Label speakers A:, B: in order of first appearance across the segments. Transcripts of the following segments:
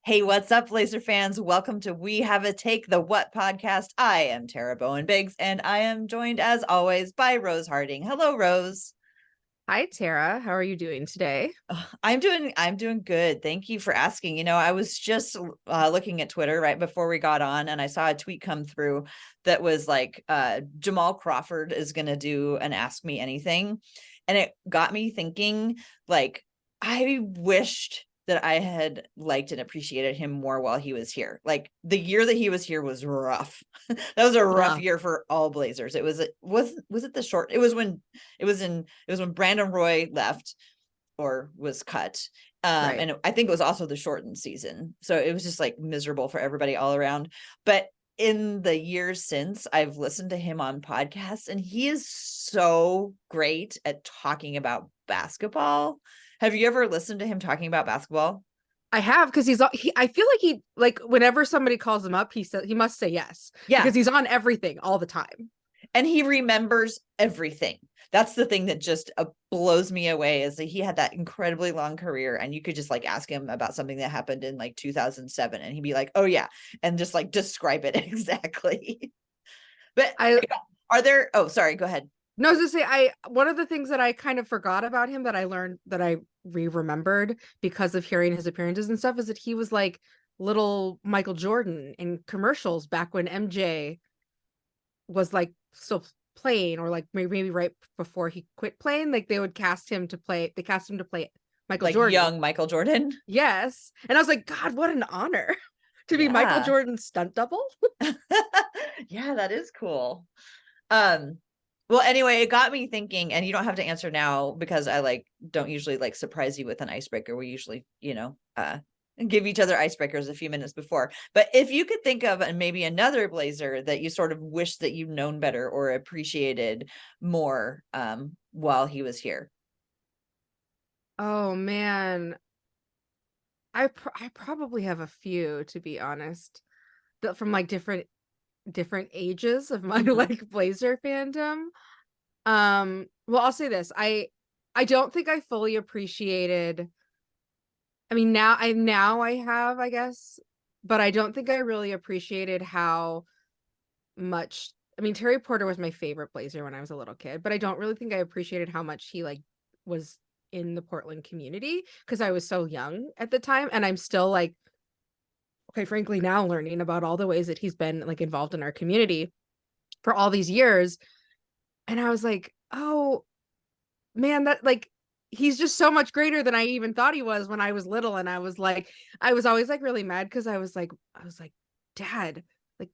A: Hey, what's up, Blazer fans? Welcome to We Have a Take, the What podcast. I am Tara Bowen-Biggs, and I am joined, as always, by Rose Harding. Hello, Rose.
B: Hi, Tara. How are you doing today?
A: I'm doing good. Thank you for asking. I was just looking at Twitter right before we got on, and I saw a tweet come through that was like, Jamal Crawford is going to do an Ask Me Anything. And it got me thinking, like, I wished that I had liked and appreciated him more while he was here. Like, the year that he was here was rough. That was a rough year for all Blazers. Was it the short? It was when Brandon Roy left or was cut.
B: Right.
A: And I think it was also the shortened season. So it was just like miserable for everybody all around. But in the years since, I've listened to him on podcasts, and he is so great at talking about basketball. Have you ever listened to him talking about basketball?
B: I have because I feel like whenever somebody calls him up, he must say yes
A: Yeah.
B: because he's on everything all the time.
A: And he remembers everything. That's the thing that just blows me away, is that he had that incredibly long career, and you could just like ask him about something that happened in like 2007 and he'd be like, oh yeah, and just like describe it exactly. But
B: I
A: are there, oh, sorry, go ahead.
B: No, I was gonna say one of the things that I kind of forgot about him that I learned that I remembered because of hearing his appearances and stuff is that he was like little Michael Jordan in commercials back when MJ was like still playing, or like maybe right before he quit playing. Like they cast him to play Michael
A: Like
B: Jordan.
A: young Michael Jordan.
B: Yes. And I was like, God, what an honor to be Michael
A: Yeah.
B: Jordan's stunt double.
A: Yeah, that is cool. Well, anyway, it got me thinking, and you don't have to answer now because I like don't usually like surprise you with an icebreaker. We usually, give each other icebreakers a few minutes before. But if you could think of maybe another Blazer that you sort of wish that you'd known better or appreciated more while he was here.
B: Oh man. I probably have a few, to be honest, that from like different ages of my
A: Mhm.
B: like Blazer fandom. Well, I'll say this. I don't think I fully appreciated. I mean, now I have, I guess, but I don't think I really appreciated how much. I mean, Terry Porter was my favorite Blazer when I was a little kid, but I don't really think I appreciated how much he like was in the Portland community because I was so young at the time, and I'm still like, quite frankly, now learning about all the ways that he's been like involved in our community for all these years. And I was like, oh man, that like he's just so much greater than I even thought he was when I was little. And I was always like really mad because I was like, Dad, like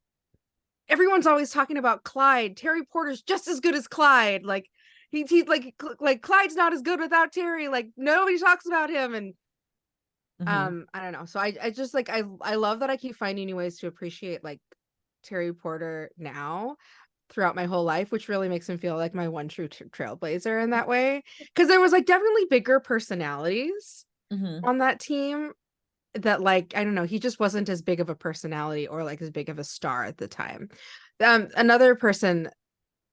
B: everyone's always talking about Clyde. Terry Porter's just as good as Clyde. Like he's like Clyde's not as good without Terry. Like nobody talks about him. And
A: Mm-hmm.
B: I don't know. So I just like I love that I keep finding new ways to appreciate like Terry Porter now throughout my whole life, which really makes him feel like my one true trailblazer in that way. Because there was like definitely bigger personalities
A: Mm-hmm.
B: on that team that like I don't know, he just wasn't as big of a personality or like as big of a star at the time. Another person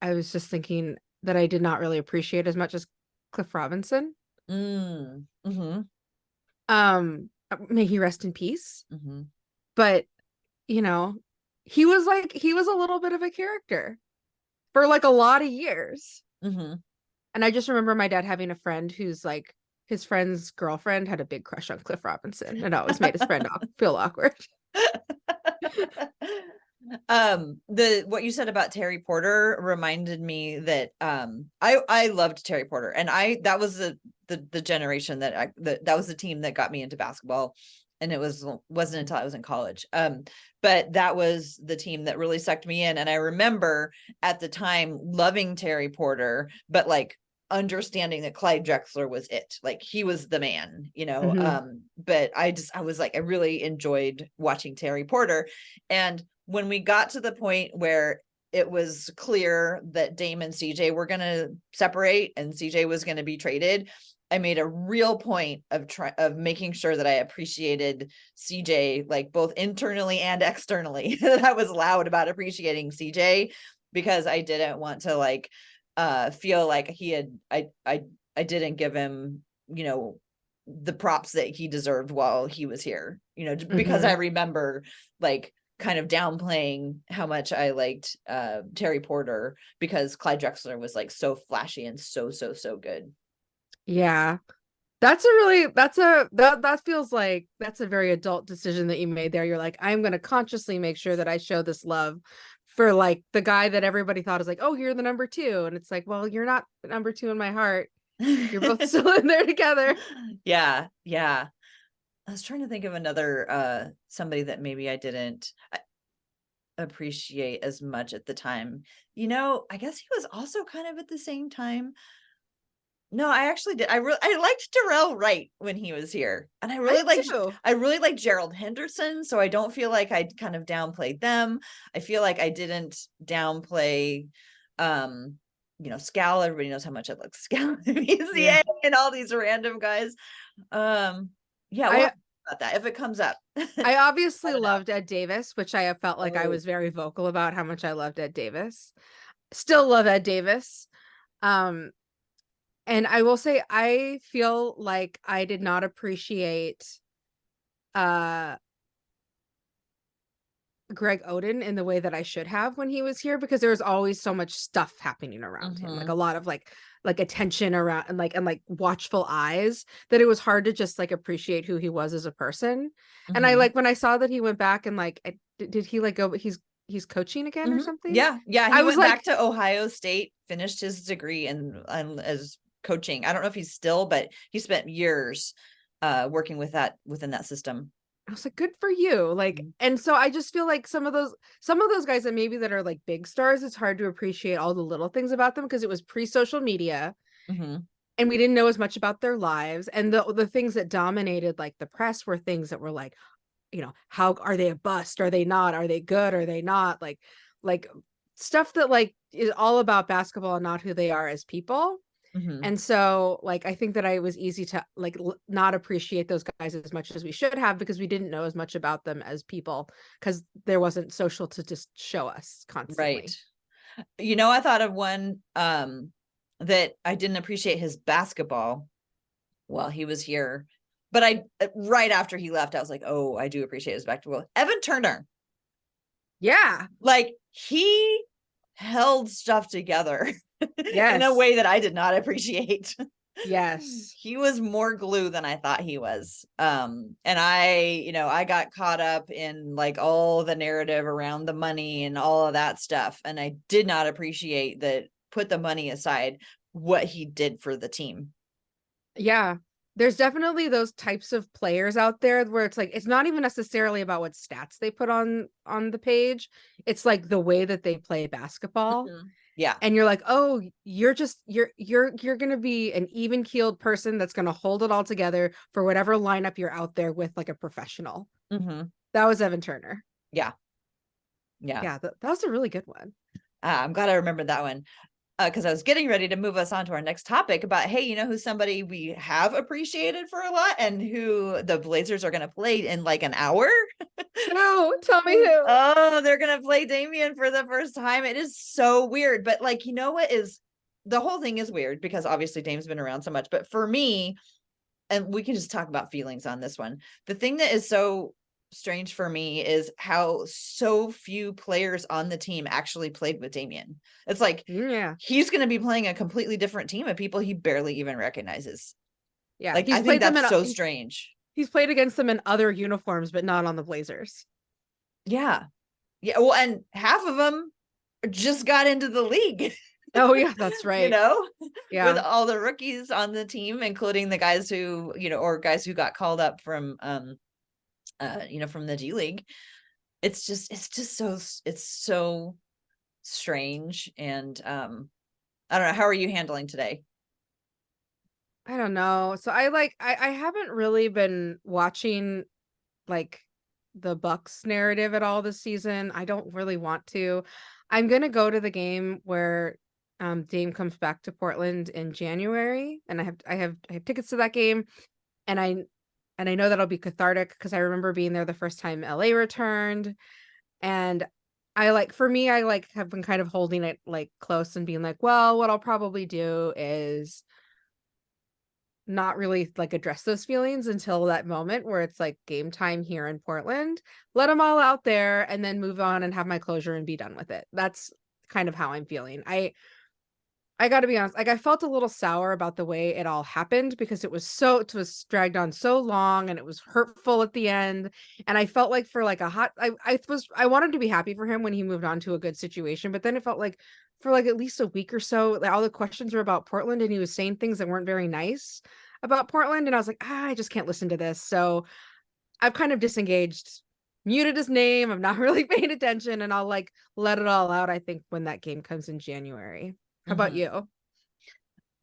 B: I was just thinking that I did not really appreciate as much as Cliff Robinson.
A: Mm-hmm.
B: May he rest in peace.
A: Mm-hmm.
B: But you know, he was a little bit of a character for like a lot of years.
A: Mm-hmm.
B: And I just remember my dad having a friend who's like his friend's girlfriend had a big crush on Cliff Robinson, and it always made his friend feel awkward.
A: The what you said about Terry Porter reminded me that I loved Terry Porter, and I that was the generation that was the team that got me into basketball, and wasn't until I was in college. But that was the team that really sucked me in, and I remember at the time loving Terry Porter, but like understanding that Clyde Drexler was it. Like he was the man,
B: Mm-hmm.
A: but I was like, I really enjoyed watching Terry Porter. And when we got to the point where it was clear that Dame and CJ were going to separate and CJ was going to be traded, I made a real point of making sure that I appreciated CJ, like both internally and externally. That I was loud about appreciating CJ, because I didn't want to like feel like I didn't give him, the props that he deserved while he was here, because I
B: Mhm.
A: remember like kind of downplaying how much I liked Terry Porter because Clyde Drexler was like so flashy and so good.
B: Yeah. That feels like that's a very adult decision that you made there. You're like, I'm going to consciously make sure that I show this love for like the guy that everybody thought is like, oh, you're the number two. And it's like, well, you're not the number two in my heart. You're both still in there together.
A: Yeah, yeah. I was trying to think of another somebody that maybe I didn't appreciate as much at the time. I guess he was also kind of at the same time. No, I actually did. I liked Darrell Wright when he was here. And
B: I too.
A: I really like Gerald Henderson, so I don't feel like I kind of downplayed them. I feel like I didn't downplay Scal. Everybody knows how much I like Scal and
B: Yeah.
A: BCA and all these random guys. Yeah, we'll
B: I
A: talk about that if it comes up.
B: I obviously
A: I don't know.
B: loved Ed Davis, which I have felt like I
A: Oh.
B: was very vocal about how much I loved Ed Davis. Still love Ed Davis. Um, and I will say I feel like I did not appreciate uh Greg Oden in the way that I should have when he was here because there was always so much stuff happening around him, like
A: Mm-hmm.
B: a lot of like attention around and like watchful eyes that it was hard to just like appreciate who he was as a person. And I
A: Mm-hmm.
B: like when I saw that he went back and like did he like go he's coaching again or
A: Mm-hmm.
B: something?
A: Yeah,
B: I
A: he
B: was
A: went back
B: like,
A: to Ohio State, finished his degree and as coaching. I don't know if he's still, but he spent years working within that system.
B: good for you. Like,
A: Mhm.
B: and so I just feel like some of those guys that maybe that are like big stars, it's hard to appreciate all the little things about them because it was pre-social media
A: Mhm.
B: and we didn't know as much about their lives. And the things that dominated like the press were things that were like, how are they a bust? Are they not? Are they good? Are they not? Like stuff that like is all about basketball and not who they are as people.
A: Mhm.
B: And so, like, I think that I was easy to like not appreciate those guys as much as we should have because we didn't know as much about them as people because there wasn't social to just show us
A: Right.
B: constantly.
A: I thought of one that I didn't appreciate his basketball while he was here, but I right after he left, I was like, "Oh, I do appreciate his basketball." Evan Turner.
B: Yeah.
A: Like he held stuff together in a
B: Yes.
A: way that I did not appreciate.
B: Yes.
A: He was more glue than I thought he was. And I got caught up in like all the narrative around the money and all of that stuff. And I did not appreciate that, put the money aside, what he did for the team.
B: Yeah. There's definitely those types of players out there where it's like it's not even necessarily about what stats they put on the page. It's like the way that they play basketball.
A: Mhm. Yeah.
B: And you're like, "Oh, you're going to be an even-keeled person that's going to hold it all together for whatever lineup you're out there with like a professional."
A: Hmm.
B: That was Evan Turner.
A: Yeah. Yeah.
B: Yeah, that was a really good one.
A: I'm glad I remembered that one. Because I was getting ready to move us on to our next topic about, hey, who's somebody we have appreciated for a lot and who the Blazers are going to play in like an hour?
B: No, tell me who.
A: Oh, they're going to play Damian for the first time. It is so weird. But like, what is the whole thing is weird because obviously Dame's been around so much. But for me, and we can just talk about feelings on this one. The thing that is so strange for me is how so few players on the team actually played with Damian. It's like
B: Yeah.
A: he's going to be playing a completely different team of people he barely even recognizes.
B: Yeah,
A: Like, I think that's so strange.
B: he's played against them in other uniforms but not on the Blazers.
A: Yeah. Yeah. Well, and half of them just got into the league,
B: Oh yeah, that's
A: you
B: right.
A: know, with
B: Yeah.
A: all the rookies on the team, including the guys who, or guys who got called up from, from the D League. It's just it's so strange. And I don't know, how are you handling today?
B: I don't know. So I haven't really been watching like the Bucks narrative at all this season. I don't really want to. I'm gonna go to the game where Dame comes back to Portland in January, and I have tickets to that game, and I know that'll be cathartic because I remember being there the first time LA returned, and I like for me I like have been kind of holding it like close and being like, well, what I'll probably do is not really like address those feelings until that moment where it's like game time here in Portland. Let them all out there and then move on and have my closure and be done with it. That's kind of how I'm feeling. I got to be honest, like I felt a little sour about the way it all happened because it was dragged on so long and it was hurtful at the end. And I felt like for like I wanted to be happy for him when he moved on to a good situation, but then it felt like for like at least a week or so, like, all the questions were about Portland and he was saying things that weren't very nice about Portland. And I was like, I just can't listen to this. So I've kind of disengaged, muted his name. I'm not really paying attention and I'll like let it all out, I think, when that game comes in January. How about you?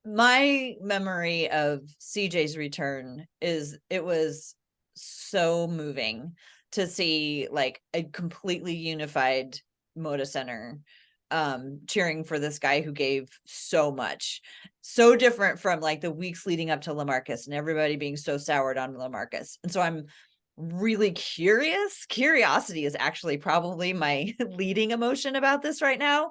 A: My memory of CJ's return is it was so moving to see like a completely unified Moda Center cheering for this guy who gave so much, so different from like the weeks leading up to LaMarcus and everybody being so soured on LaMarcus. And so I'm really curious. Curiosity is actually probably my leading emotion about this right now,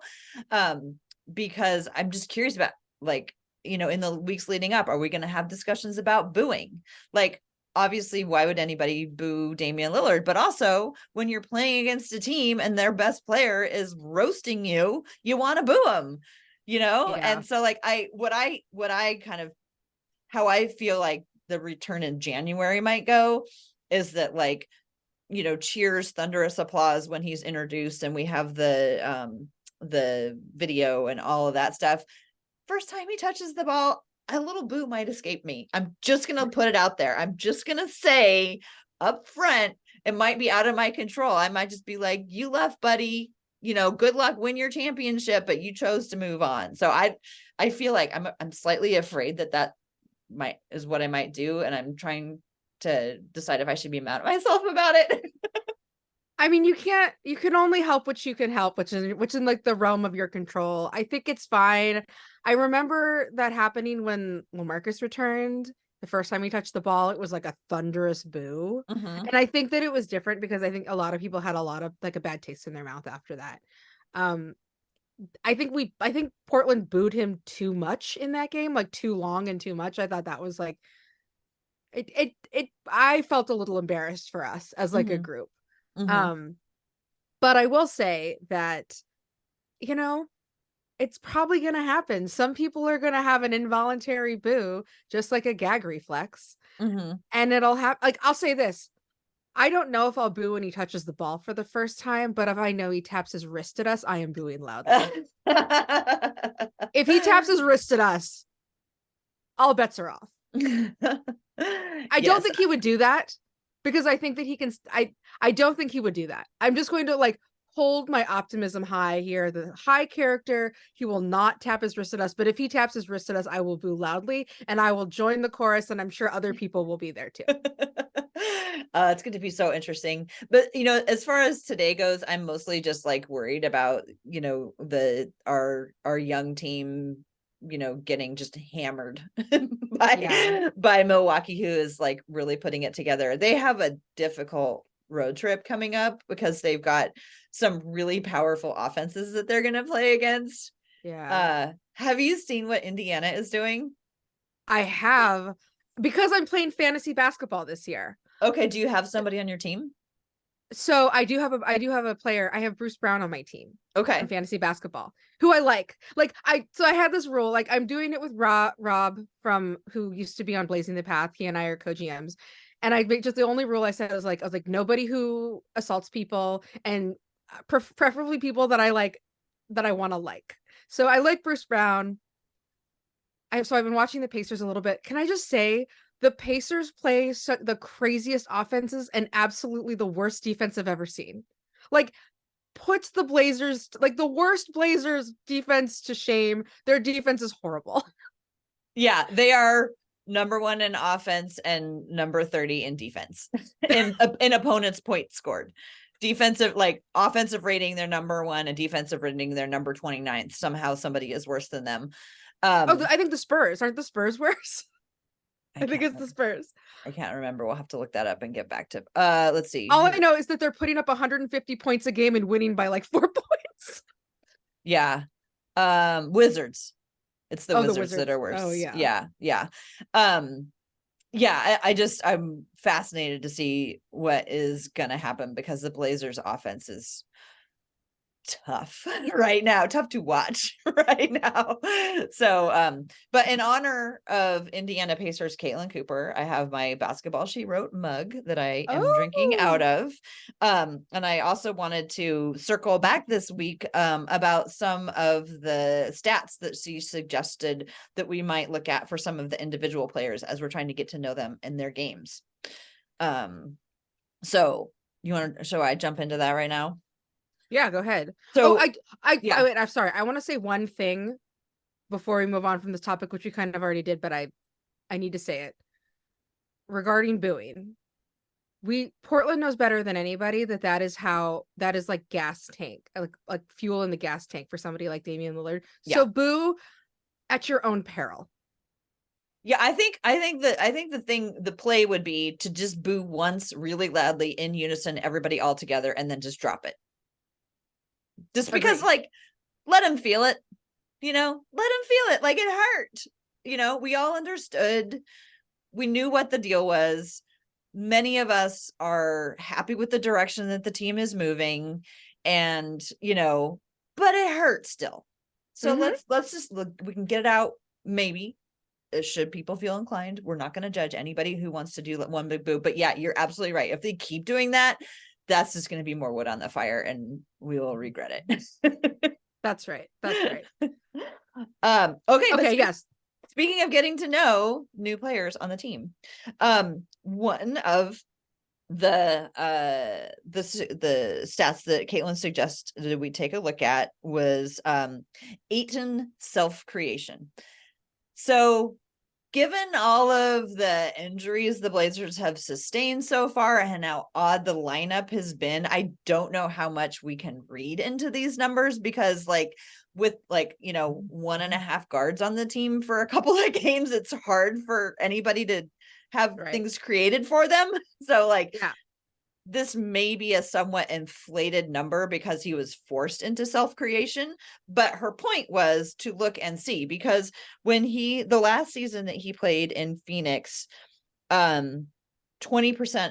A: because I'm just curious about, like, you know, in the weeks leading up, are we going to have discussions about booing? Like, obviously, why would anybody boo Damian Lillard? But also, when you're playing against a team and their best player is roasting you, you want to boo him, you know?
B: Yeah.
A: And so like what I kind of, how I feel like the return in January might go is that, like, you know, cheers, thunderous applause when he's introduced and we have the video and all of that stuff. First time he touches the ball, a little boo might escape me. I'm just going to put it out there. I'm just going to say up front, it might be out of my control. I might just be like, you left, buddy, you know, good luck, win your championship, but you chose to move on. So I feel like I'm slightly afraid that is what I might do. And I'm trying to decide if I should be mad at myself about it.
B: I mean, you can only help what you can help, which is in like the realm of your control. I think it's fine. I remember that happening when LaMarcus returned. The first time he touched the ball, it was like a thunderous boo.
A: Mm-hmm.
B: And I think that it was different because I think a lot of people had a lot of like a bad taste in their mouth after that. Um, I think Portland booed him too much in that game, like too long and too much. I thought that was like I felt a little embarrassed for us as like a
A: Mm-hmm.
B: group.
A: Mm-hmm.
B: Um, but I will say that, you know, it's probably going to happen. Some people are going to have an involuntary boo, just like a gag reflex.
A: Mm-hmm.
B: And it'll have, like, I'll say this. I don't know if I'll boo when he touches the ball for the first time, but if I know he taps his wrist at us, I am booing loudly. If he taps his wrist at us, all bets are off. I don't
A: Yes.
B: think he would do that because I think that he can. I don't think he would do that. I'm just going to like hold my optimism high here. The high character, he will not tap his wrist at us. But if he taps his wrist at us, I will boo loudly and I will join the chorus. And I'm sure other people will be there too.
A: It's going to be so interesting. But, you know, as far as today goes, I'm mostly just like worried about, you know, our young team, you know, getting just hammered by Milwaukee, who is like really putting it together. They have a difficult road trip coming up because they've got some really powerful offenses that they're going to play against.
B: Yeah.
A: Have you seen what Indiana is doing?
B: I have, because I'm playing fantasy basketball this year.
A: Okay, do you have somebody on your team?
B: So I do have a player. I have Bruce Brown on my team.
A: Okay.
B: In fantasy basketball, who I like. So I had this rule, like I'm doing it with Rob from who used to be on Blazing the Path. He and I are co-GMs. And just the only rule I said was like, I was like, nobody who assaults people and preferably people that I like, that I want to like. So I like Bruce Brown. I've been watching the Pacers a little bit. Can I just say the Pacers play the craziest offenses and absolutely the worst defense I've ever seen. Like, puts the Blazers, like the worst Blazers defense, to shame. Their defense is horrible.
A: Yeah, they are number 1 in offense and number 30 in defense in opponents' points scored. Defensive, like offensive rating, they're number 1, and defensive rating, they're number 29th. Somehow somebody is worse than them.
B: I think the Spurs, aren't the Spurs worse? I think it's the Spurs.
A: I can't remember. We'll have to look that up and get back to. Let's see.
B: All I know is that they're putting up 150 points a game and winning by like 4 points.
A: Yeah. Wizards. It's the
B: Oh, the
A: Wizards that
B: Wizards.
A: are
B: Oh,
A: worse.
B: yeah.
A: Yeah. Yeah. Yeah, I'm fascinated to see what is gonna happen because the Blazers offense is tough right now, tough to watch right now. So but in honor of Indiana Pacers Caitlin Cooper, I have my Basketball She Wrote mug that I am drinking out
B: Oh,
A: of. And I also wanted to circle back this week about some of the stats that she suggested that we might look at for some of the individual players as we're trying to get to know them in their games. So shall I jump into that right now?
B: yeah, go ahead. Oh,
A: So yeah.
B: wait, I'm sorry. I want to say one thing before we move on from this topic, which we kind of already did, but I need to say it. Regarding booing. Portland knows better than anybody that is like gas tank, like fuel in the gas tank for somebody like Damian Lillard.
A: Yeah.
B: So boo at your own peril.
A: Yeah, I think the play would be to just boo once really loudly in unison, everybody all together, and then just drop it. Just because,
B: Agreed.
A: like, let him feel it, let him feel it. Like, it hurt. We all understood. We knew what the deal was. Many of us are happy with the direction that the team is moving, and but it hurts still. So let's just look. We can get it out. Maybe should people feel inclined, we're not going to judge anybody who wants to do one big boo. But yeah, you're absolutely right. If they keep doing that, that's just going to be more wood on the fire, and we will regret it.
B: That's right. That's right.
A: Okay, but
B: Yes.
A: speaking of getting to know new players on the team, one of the stats that Caitlin suggested we take a look at was Ayton self-creation. So given all of the injuries the Blazers have sustained so far and how odd the lineup has been, I don't know how much we can read into these numbers, because with 1.5 guards on the team for a couple of games, it's hard for anybody to have things created for them. So
B: yeah.
A: this may be a somewhat inflated number because he was forced into self-creation, but her point was to look and see, because when the last season that he played in Phoenix, 20%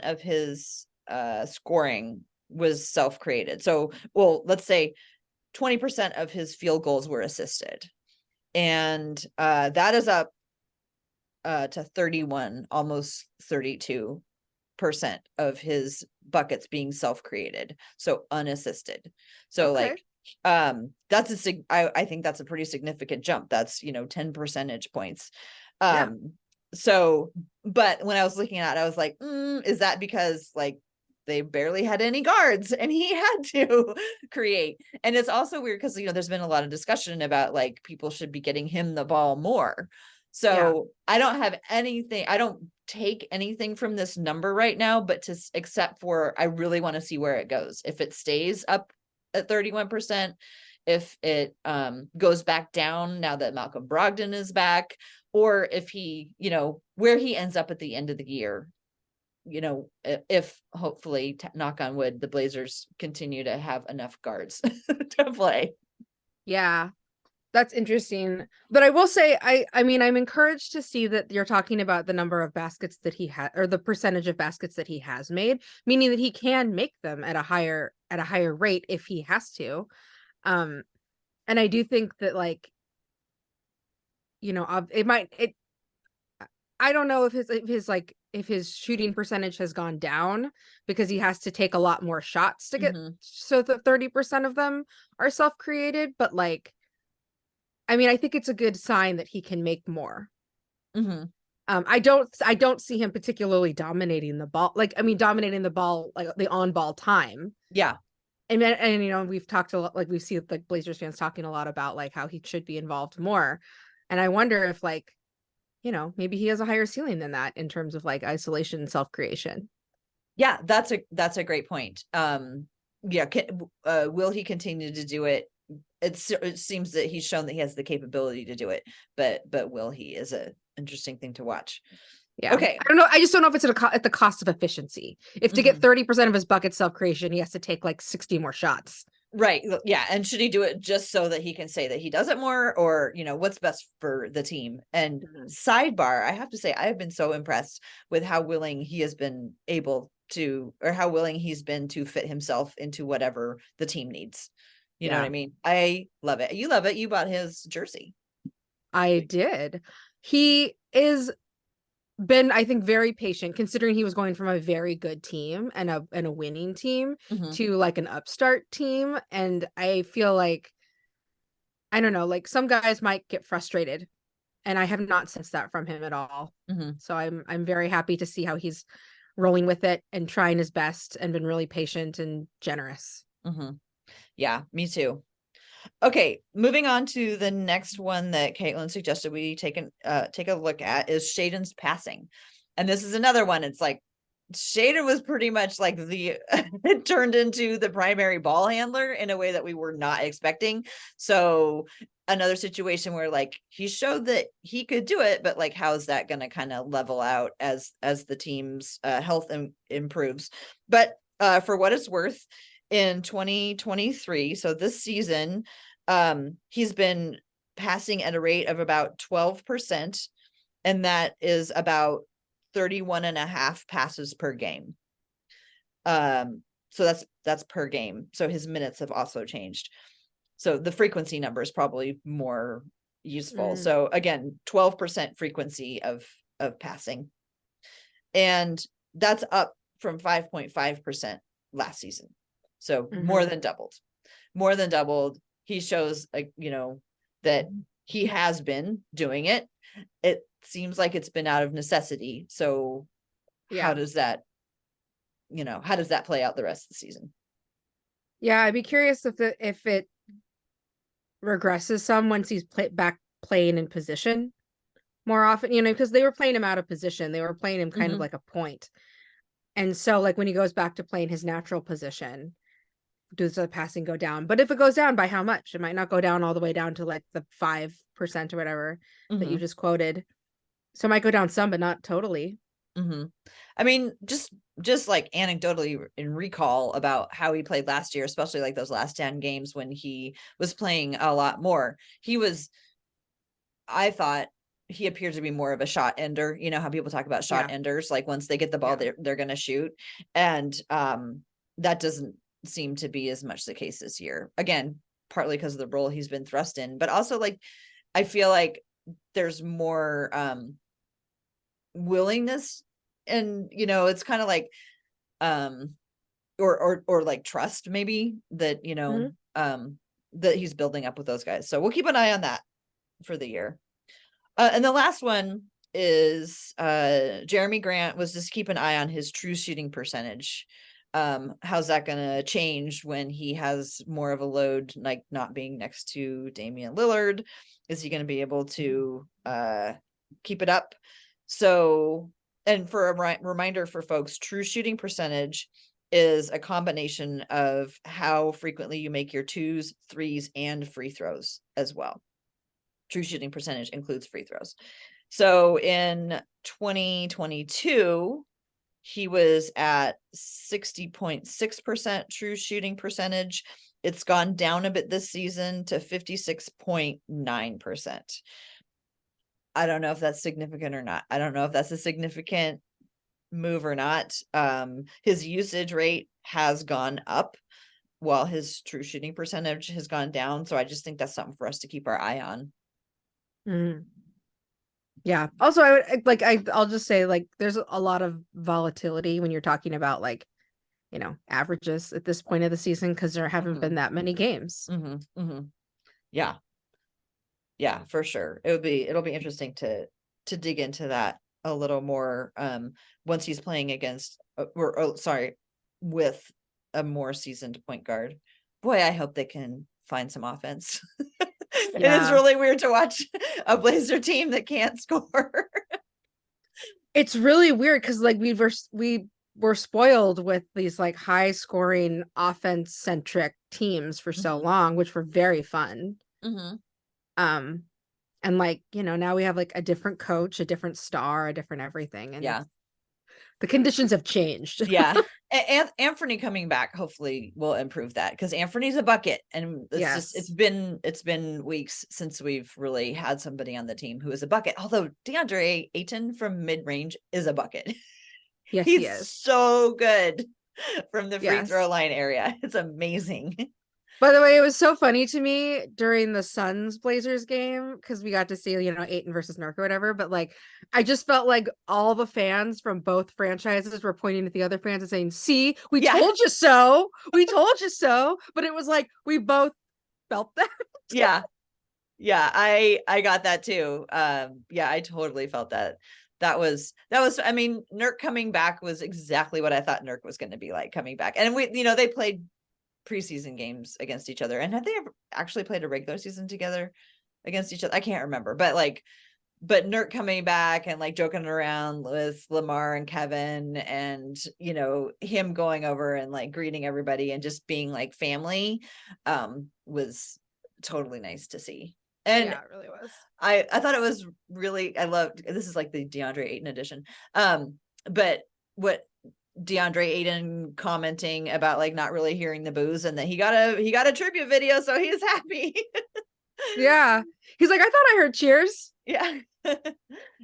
A: of his scoring was self-created. So, well, let's say 20% of his field goals were assisted. And that is up to 31, almost 32% of his buckets being self-created, so unassisted. So that's I think that's a pretty significant jump. That's 10 percentage points. So, but when I was looking at it, I was like, is that because they barely had any guards and he had to create? And it's also weird because there's been a lot of discussion about people should be getting him the ball more. So I don't take anything from this number right now, but except for I really want to see where it goes. If it stays up at 31%, if it goes back down now that Malcolm Brogdon is back, or if he, where he ends up at the end of the year, if hopefully, knock on wood, the Blazers continue to have enough guards to play.
B: Yeah. That's interesting. But I will say, I mean, I'm encouraged to see that you're talking about the number of baskets that he had, or the percentage of baskets that he has made, meaning that he can make them at a higher rate if he has to. And I do think that I don't know if his shooting percentage has gone down because he has to take a lot more shots to get so that 30% of them are self-created, but I mean, I think it's a good sign that he can make more. I don't see him particularly dominating the ball. Dominating the ball, the on-ball time.
A: Yeah.
B: And we've talked a lot, we see Blazers fans talking a lot about how he should be involved more. And I wonder if maybe he has a higher ceiling than that in terms of isolation and self-creation.
A: Yeah, that's a great point. Will he continue to do it? It seems that he's shown that he has the capability to do it, but will he is a interesting thing to watch.
B: Yeah.
A: Okay.
B: I don't know. I just don't know if it's at the cost of efficiency. If to get 30% of his bucket self-creation, he has to take 60 more shots.
A: Right. Yeah. And should he do it just so that he can say that he does it more, or, what's best for the team? And sidebar, I have to say, I have been so impressed with how willing he has been able to, or how willing he's been to fit himself into whatever the team needs. You know what I mean? I love it. You love it. You bought his jersey.
B: I did. He is been, I think, very patient, considering he was going from a very good team and a winning team to like an upstart team. And I feel like, I don't know, like some guys might get frustrated, and I have not sensed that from him at all. So I'm very happy to see how he's rolling with it and trying his best and been really patient and generous.
A: Yeah, me too. Okay, moving on to the next one that Caitlin suggested we take a look at is Shaden's passing. And this is another one. It's like Shaden was pretty much like it turned into the primary ball handler in a way that we were not expecting. So another situation where like he showed that he could do it, but like how's that going to kind of level out as the team's health improves? But for what it's worth, in 2023, so this season, he's been passing at a rate of about 12%, and that is about 31 and a half passes per game. So that's per game. So his minutes have also changed. So the frequency number is probably more useful. So again, 12% frequency of passing. And that's up from 5.5% last season. So more than doubled. He shows, like, that he has been doing it. It seems like it's been out of necessity. So how does that play out the rest of the season?
B: Yeah, I'd be curious if it regresses some once he's back playing in position more often, because they were playing him out of position. They were playing him kind of like a point. And so like when he goes back to playing his natural position, does the passing go down? But if it goes down, by how much? It might not go down all the way down to like the 5% or whatever that you just quoted. So it might go down some, but not totally.
A: I mean, just like anecdotally in recall about how he played last year, especially like those last 10 games when he was playing a lot more. I thought he appeared to be more of a shot ender. You know how people talk about shot enders, like once they get the ball, they're going to shoot. And that doesn't seem to be as much the case this year. Again, partly because of the role he's been thrust in, but also like, I feel like there's more willingness, and it's kind of like or like trust maybe that that he's building up with those guys. So we'll keep an eye on that for the year. And the last one is Jeremy Grant was just keep an eye on his true shooting percentage. How's that going to change when he has more of a load, like not being next to Damian Lillard? Is he going to be able to keep it up? So, and for a reminder for folks, true shooting percentage is a combination of how frequently you make your twos, threes, and free throws as well. True shooting percentage includes free throws. So in 2022, he was at 60.6% true shooting percentage. It's gone down a bit this season to 56.9%. I don't know if that's significant or not. I don't know if that's a significant move or not. His usage rate has gone up while his true shooting percentage has gone down. So I just think that's something for us to keep our eye on.
B: Yeah. Also, I would like I'll just say, like, there's a lot of volatility when you're talking about like, averages at this point of the season, because there haven't been that many games.
A: Yeah. Yeah, for sure. It'll be interesting to dig into that a little more once he's playing against with a more seasoned point guard. Boy, I hope they can find some offense. It is really weird to watch a Blazer team that can't score.
B: It's really weird because like we were spoiled with these like high scoring offense centric teams for so long, which were very fun. And like, now we have like a different coach, a different star, a different everything. And The conditions have changed.
A: Yeah. And Anthony coming back hopefully will improve that, because Anthony's a bucket, and it's been weeks since we've really had somebody on the team who is a bucket. Although DeAndre Ayton from mid-range is a bucket.
B: Yes, he
A: He's
B: is.
A: so good from the free throw
B: Yes.
A: line area. It's amazing.
B: By the way, it was so funny to me during the Suns Blazers game because we got to see, Ayton versus Nurk or whatever. But like, I just felt like all the fans from both franchises were pointing at the other fans and saying, "See, we
A: Yeah.
B: told you so. We told you so." But it was like we both felt that.
A: Yeah. Yeah, I got that too. Yeah, I totally felt that. That was I mean, Nurk coming back was exactly what I thought Nurk was going to be like coming back. And they played preseason games against each other. And have they ever actually played a regular season together against each other? I can't remember. But Nurk coming back and like joking around with Lamar and Kevin, and him going over and like greeting everybody and just being like family was totally nice to see. And
B: Yeah, it really was.
A: I thought it was really, I loved, this is like the DeAndre Ayton edition. But what DeAndre Ayton commenting about like not really hearing the boos, and that he got a tribute video, so he's happy.
B: Yeah. He's like, "I thought I heard cheers."
A: Yeah.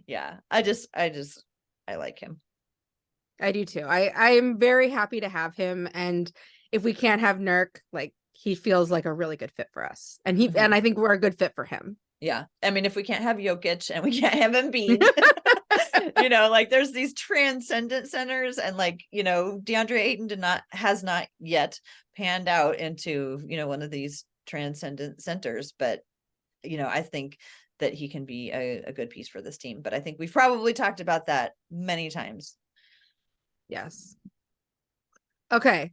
A: Yeah. I like him.
B: I do too. I am very happy to have him. And if we can't have Nurk, like he feels like a really good fit for us. And and I think we're a good fit for him.
A: Yeah. I mean, if we can't have Jokic and we can't have Embiid, like there's these transcendent centers, and like, DeAndre Ayton has not yet panned out into, one of these transcendent centers, but I think that he can be a good piece for this team. But I think we've probably talked about that many times.
B: Yes. Okay.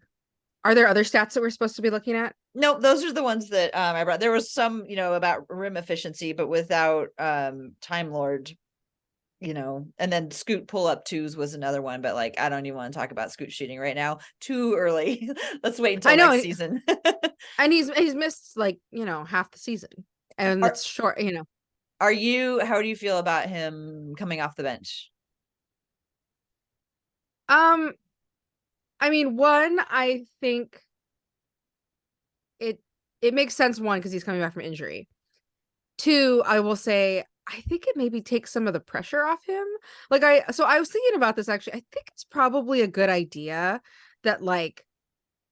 B: Are there other stats that we're supposed to be looking at?
A: No, those are the ones that I brought. There was some, about rim efficiency, but without Time Lord, and then Scoot pull-up twos was another one. But like, I don't even want to talk about Scoot shooting right now. Too early. Let's wait until next season.
B: And he's missed like, half the season. And it's short,
A: How do you feel about him coming off the bench?
B: I mean, one, I think it makes sense, one, because he's coming back from injury. Two, I will say, I think it maybe takes some of the pressure off him. Like so I was thinking about this actually. I think it's probably a good idea that like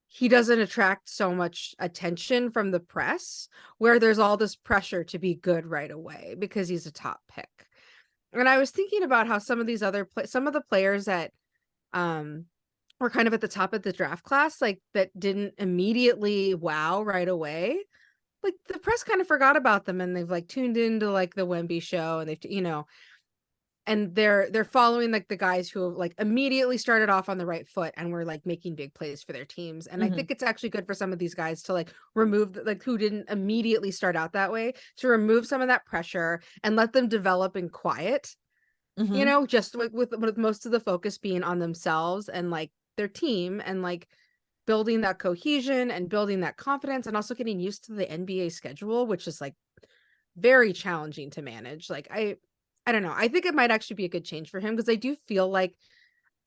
B: he doesn't attract so much attention from the press, where there's all this pressure to be good right away because he's a top pick. And I was thinking about how some of these some of the players that were kind of at the top of the draft class, like that didn't immediately wow right away. Like the press kind of forgot about them, and they've like tuned into like the Wemby show, and they've, and they're following like the guys who have like immediately started off on the right foot and were like making big plays for their teams. And I think it's actually good for some of these guys to like remove like who didn't immediately start out that way, to remove some of that pressure and let them develop in quiet. Just with most of the focus being on themselves and like their team, and like building that cohesion and building that confidence, and also getting used to the NBA schedule, which is like very challenging to manage. Like I don't know. I think it might actually be a good change for him, because I do feel like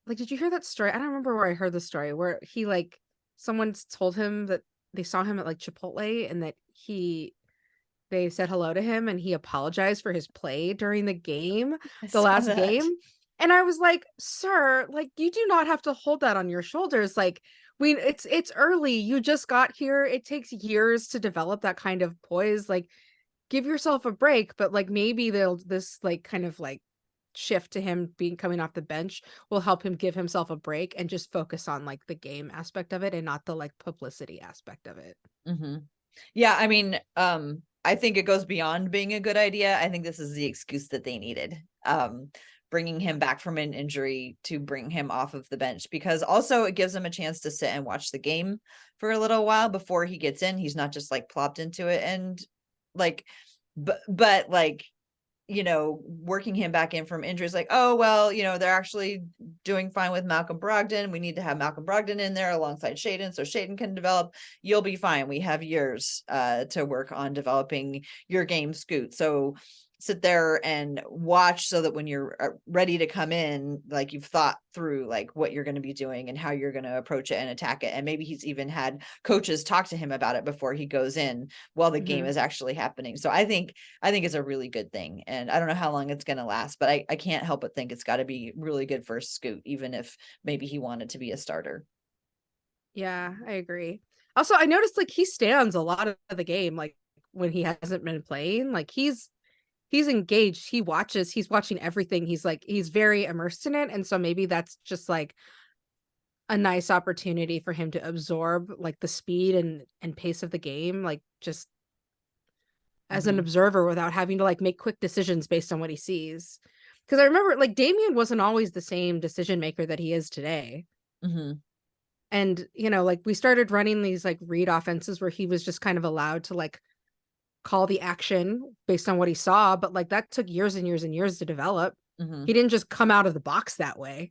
B: did you hear that story? I don't remember where I heard the story, where he like someone told him that they saw him at like Chipotle, and that they said hello to him and he apologized for his play during the game, the last game. And I was like, "Sir, like you do not have to hold that on your shoulders. Like it's early. You just got here. It takes years to develop that kind of poise. Like give yourself a break." But like maybe this like kind of like shift to him coming off the bench will help him give himself a break and just focus on like the game aspect of it, and not the like publicity aspect of it.
A: Yeah, I mean, I think it goes beyond being a good idea. I think this is the excuse that they needed. Bringing him back from an injury to bring him off of the bench, because also it gives him a chance to sit and watch the game for a little while before he gets in. He's not just like plopped into it, and like, but like, working him back in from injuries, like, oh, well, they're actually doing fine with Malcolm Brogdon. We need to have Malcolm Brogdon in there alongside Shaedon so Shaedon can develop. You'll be fine. We have years to work on developing your game, Scoot. So sit there and watch so that when you're ready to come in, like you've thought through like what you're going to be doing and how you're going to approach it and attack it. And maybe he's even had coaches talk to him about it before he goes in while the game is actually happening. So I think it's a really good thing. And I don't know how long it's going to last, but I can't help but think it's got to be really good for Scoot, even if maybe he wanted to be a starter.
B: Yeah, I agree. Also, I noticed like he stands a lot of the game, like when he hasn't been playing, like he's engaged, he's watching everything, he's very immersed in it, and so maybe that's just like a nice opportunity for him to absorb like the speed and pace of the game, like just as an observer without having to like make quick decisions based on what he sees. Because I remember like Damian wasn't always the same decision maker that he is today. And like we started running these like read offenses where he was just kind of allowed to like call the action based on what he saw, but like that took years and years and years to develop. He didn't just come out of the box that way.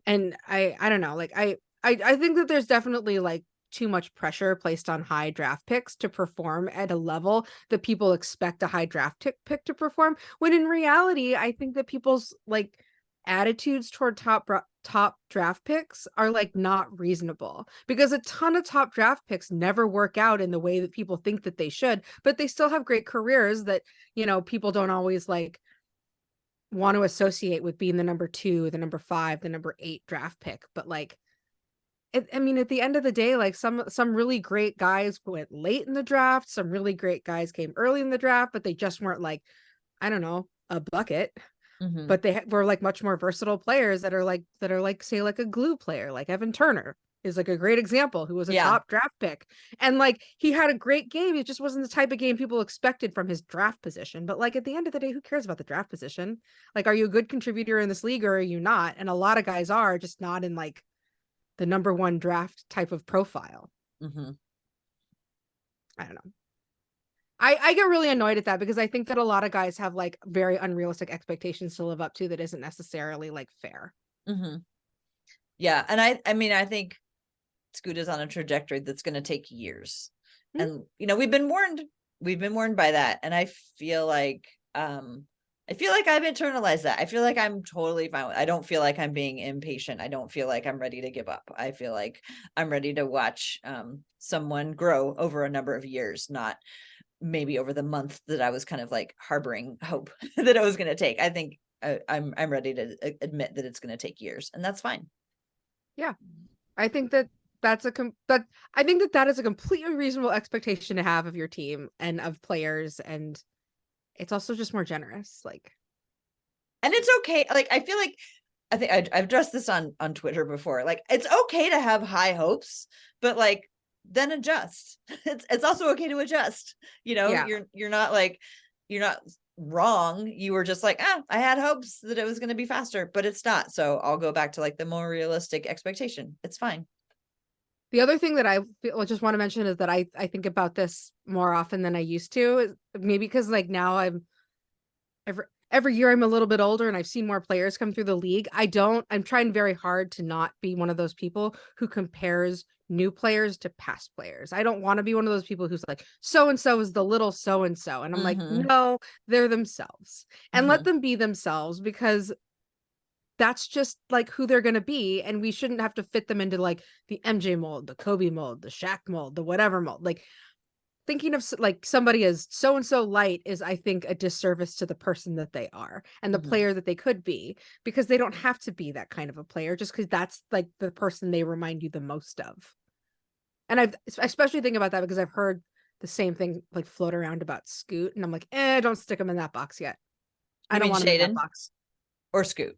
B: And I don't know, like I think that there's definitely like too much pressure placed on high draft picks to perform at a level that people expect a high draft pick to perform, when in reality I think that people's like attitudes toward top draft picks are like not reasonable, because a ton of top draft picks never work out in the way that people think that they should, but they still have great careers that people don't always like want to associate with being the number 2, the number 5, the number 8 draft pick. But like I mean, at the end of the day, like some really great guys went late in the draft, some really great guys came early in the draft, but they just weren't like, I don't know, a bucket. But they were like much more versatile players that are like say like a glue player, like Evan Turner is like a great example, who was a top draft pick, and like he had a great game. It just wasn't the type of game people expected from his draft position. But like at the end of the day, who cares about the draft position? Like, are you a good contributor in this league or are you not? And a lot of guys are just not in like the number 1 draft type of profile. I don't know. I get really annoyed at that, because I think that a lot of guys have like very unrealistic expectations to live up to that isn't necessarily like fair.
A: Yeah. And I mean, I think Scoot is on a trajectory that's going to take years. And, we've been warned by that. And I feel like I've internalized that. I feel like I'm totally fine. I don't feel like I'm being impatient. I don't feel like I'm ready to give up. I feel like I'm ready to watch someone grow over a number of years, not maybe over the month that I was kind of like harboring hope that it was going to take. I think I'm ready to admit that it's going to take years, and that's fine.
B: Yeah. I think that I think that is a completely reasonable expectation to have of your team and of players, and it's also just more generous, like,
A: and it's okay. Like, I feel like I think I've addressed this on Twitter before. Like, it's okay to have high hopes, but like then adjust. It's also okay to adjust. You're not like, you're not wrong. You were just like, I had hopes that it was going to be faster, but it's not. So I'll go back to like the more realistic expectation. It's fine.
B: The other thing that I just want to mention is that I think about this more often than I used to, maybe because like now I'm every year I'm a little bit older and I've seen more players come through the league. I'm trying very hard to not be one of those people who compares new players to past players. I don't want to be one of those people who's like, so and so is the little so and so. And I'm like, no, they're themselves, and let them be themselves, because that's just like who they're going to be. And we shouldn't have to fit them into like the MJ mold, the Kobe mold, the Shaq mold, the whatever mold. Like, thinking of like somebody as so and so light is, I think, a disservice to the person that they are and the player that they could be, because they don't have to be that kind of a player just because that's like the person they remind you the most of. And I especially think about that because I've heard the same thing like float around about Scoot, and I'm like, don't stick him in that box yet. I don't want him in that box.
A: Or Scoot?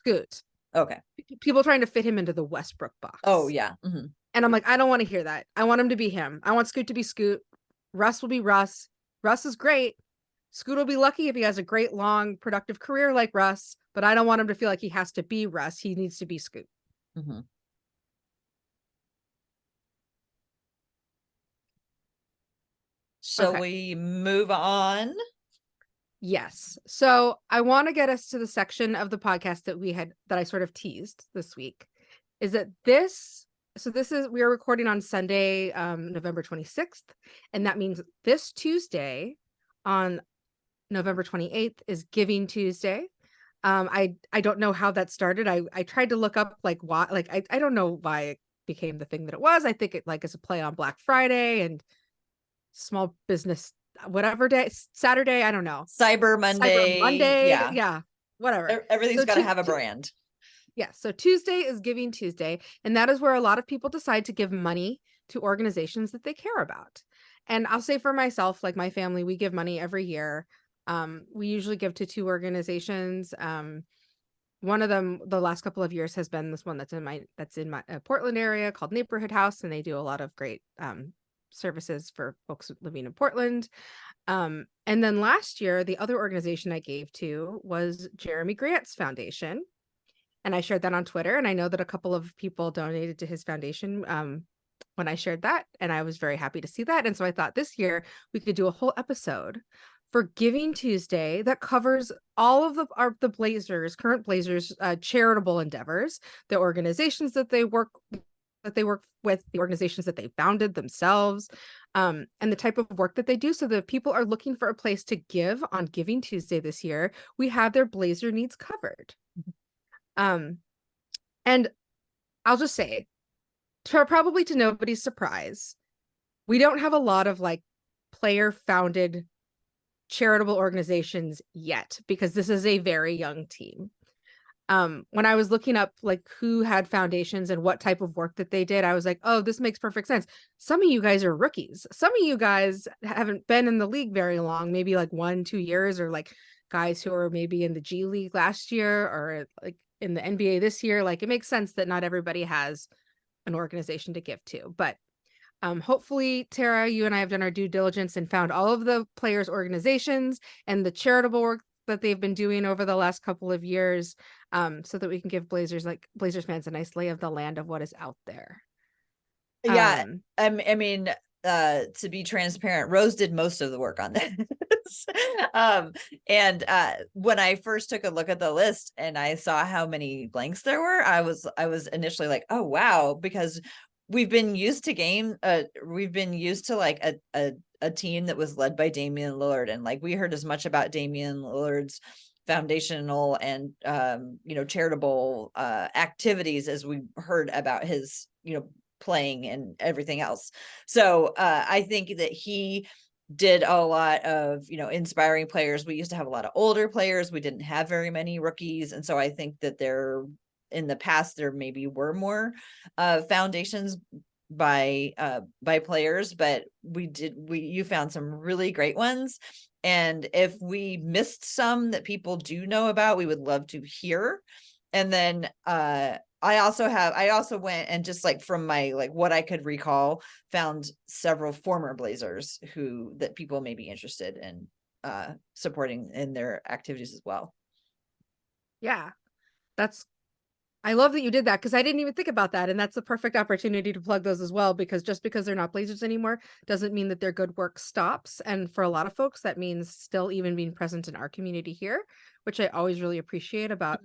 B: Scoot.
A: Okay.
B: People trying to fit him into the Westbrook box.
A: Oh yeah.
B: And I'm like, I don't want to hear that. I want him to be him. I want Scoot to be Scoot. Russ will be Russ. Russ is great. Scoot will be lucky if he has a great, long, productive career like Russ, but I don't want him to feel like he has to be Russ. He needs to be Scoot.
A: Shall we move on?
B: Yes. So I want to get us to the section of the podcast that I sort of teased this week. Is that we are recording on Sunday, November 26th. And that means this Tuesday on November 28th is Giving Tuesday. I don't know how that started. I tried to look up like why, like I don't know why it became the thing that it was. I think it like is a play on Black Friday and small business whatever day, Saturday, I don't know.
A: Cyber
B: Cyber
A: Monday.
B: Monday,
A: Yeah.
B: yeah, whatever.
A: Everything's
B: So
A: got to have a brand.
B: yeah, so Tuesday is Giving Tuesday, and that is where a lot of people decide to give money to organizations that they care about. And I'll say for myself, like my family, we give money every year. We usually give to two organizations. One of them, the last couple of years, has been this one that's in my Portland area called Neighborhood House, and they do a lot of great services for folks living in Portland. And then last year, the other organization I gave to was Jeremy Grant's foundation. And I shared that on Twitter. And I know that a couple of people donated to his foundation when I shared that. And I was very happy to see that. And so I thought this year we could do a whole episode for Giving Tuesday that covers all of the Blazers, current Blazers charitable endeavors, the organizations that they work with, the organizations that they founded themselves, and the type of work that they do. So that if people are looking for a place to give on Giving Tuesday this year, we have their Blazer needs covered. And I'll just say, probably to nobody's surprise, we don't have a lot of like player founded charitable organizations yet, because this is a very young team. When I was looking up like who had foundations and what type of work that they did, I was like, oh, this makes perfect sense. Some of you guys are rookies. Some of you guys haven't been in the league very long, maybe like 1-2 years, or like guys who are maybe in the G League last year or like in the NBA this year. Like it makes sense that not everybody has an organization to give to. But hopefully, Tara, you and I have done our due diligence and found all of the players' organizations and the charitable work that they've been doing over the last couple of years, so that we can give Blazers fans a nice lay of the land of what is out there.
A: Yeah, I mean, to be transparent, Rose did most of the work on this. And when I first took a look at the list and I saw how many blanks there were, I was initially like, oh wow, because we've been used to like a team that was led by Damian Lillard, and like we heard as much about Damian Lillard's foundational and charitable activities as we heard about his playing and everything else. So I think that he did a lot of inspiring players. We used to have a lot of older players. We didn't have very many rookies, and so I think that in the past there maybe were more foundations by players, but you found some really great ones. And if we missed some that people do know about, we would love to hear. And then I also went and just like from my like what I could recall, found several former Blazers that people may be interested in supporting in their activities as well.
B: Yeah, I love that you did that, because I didn't even think about that. And that's a perfect opportunity to plug those as well, because just because they're not Blazers anymore doesn't mean that their good work stops. And for a lot of folks, that means still even being present in our community here, which I always really appreciate about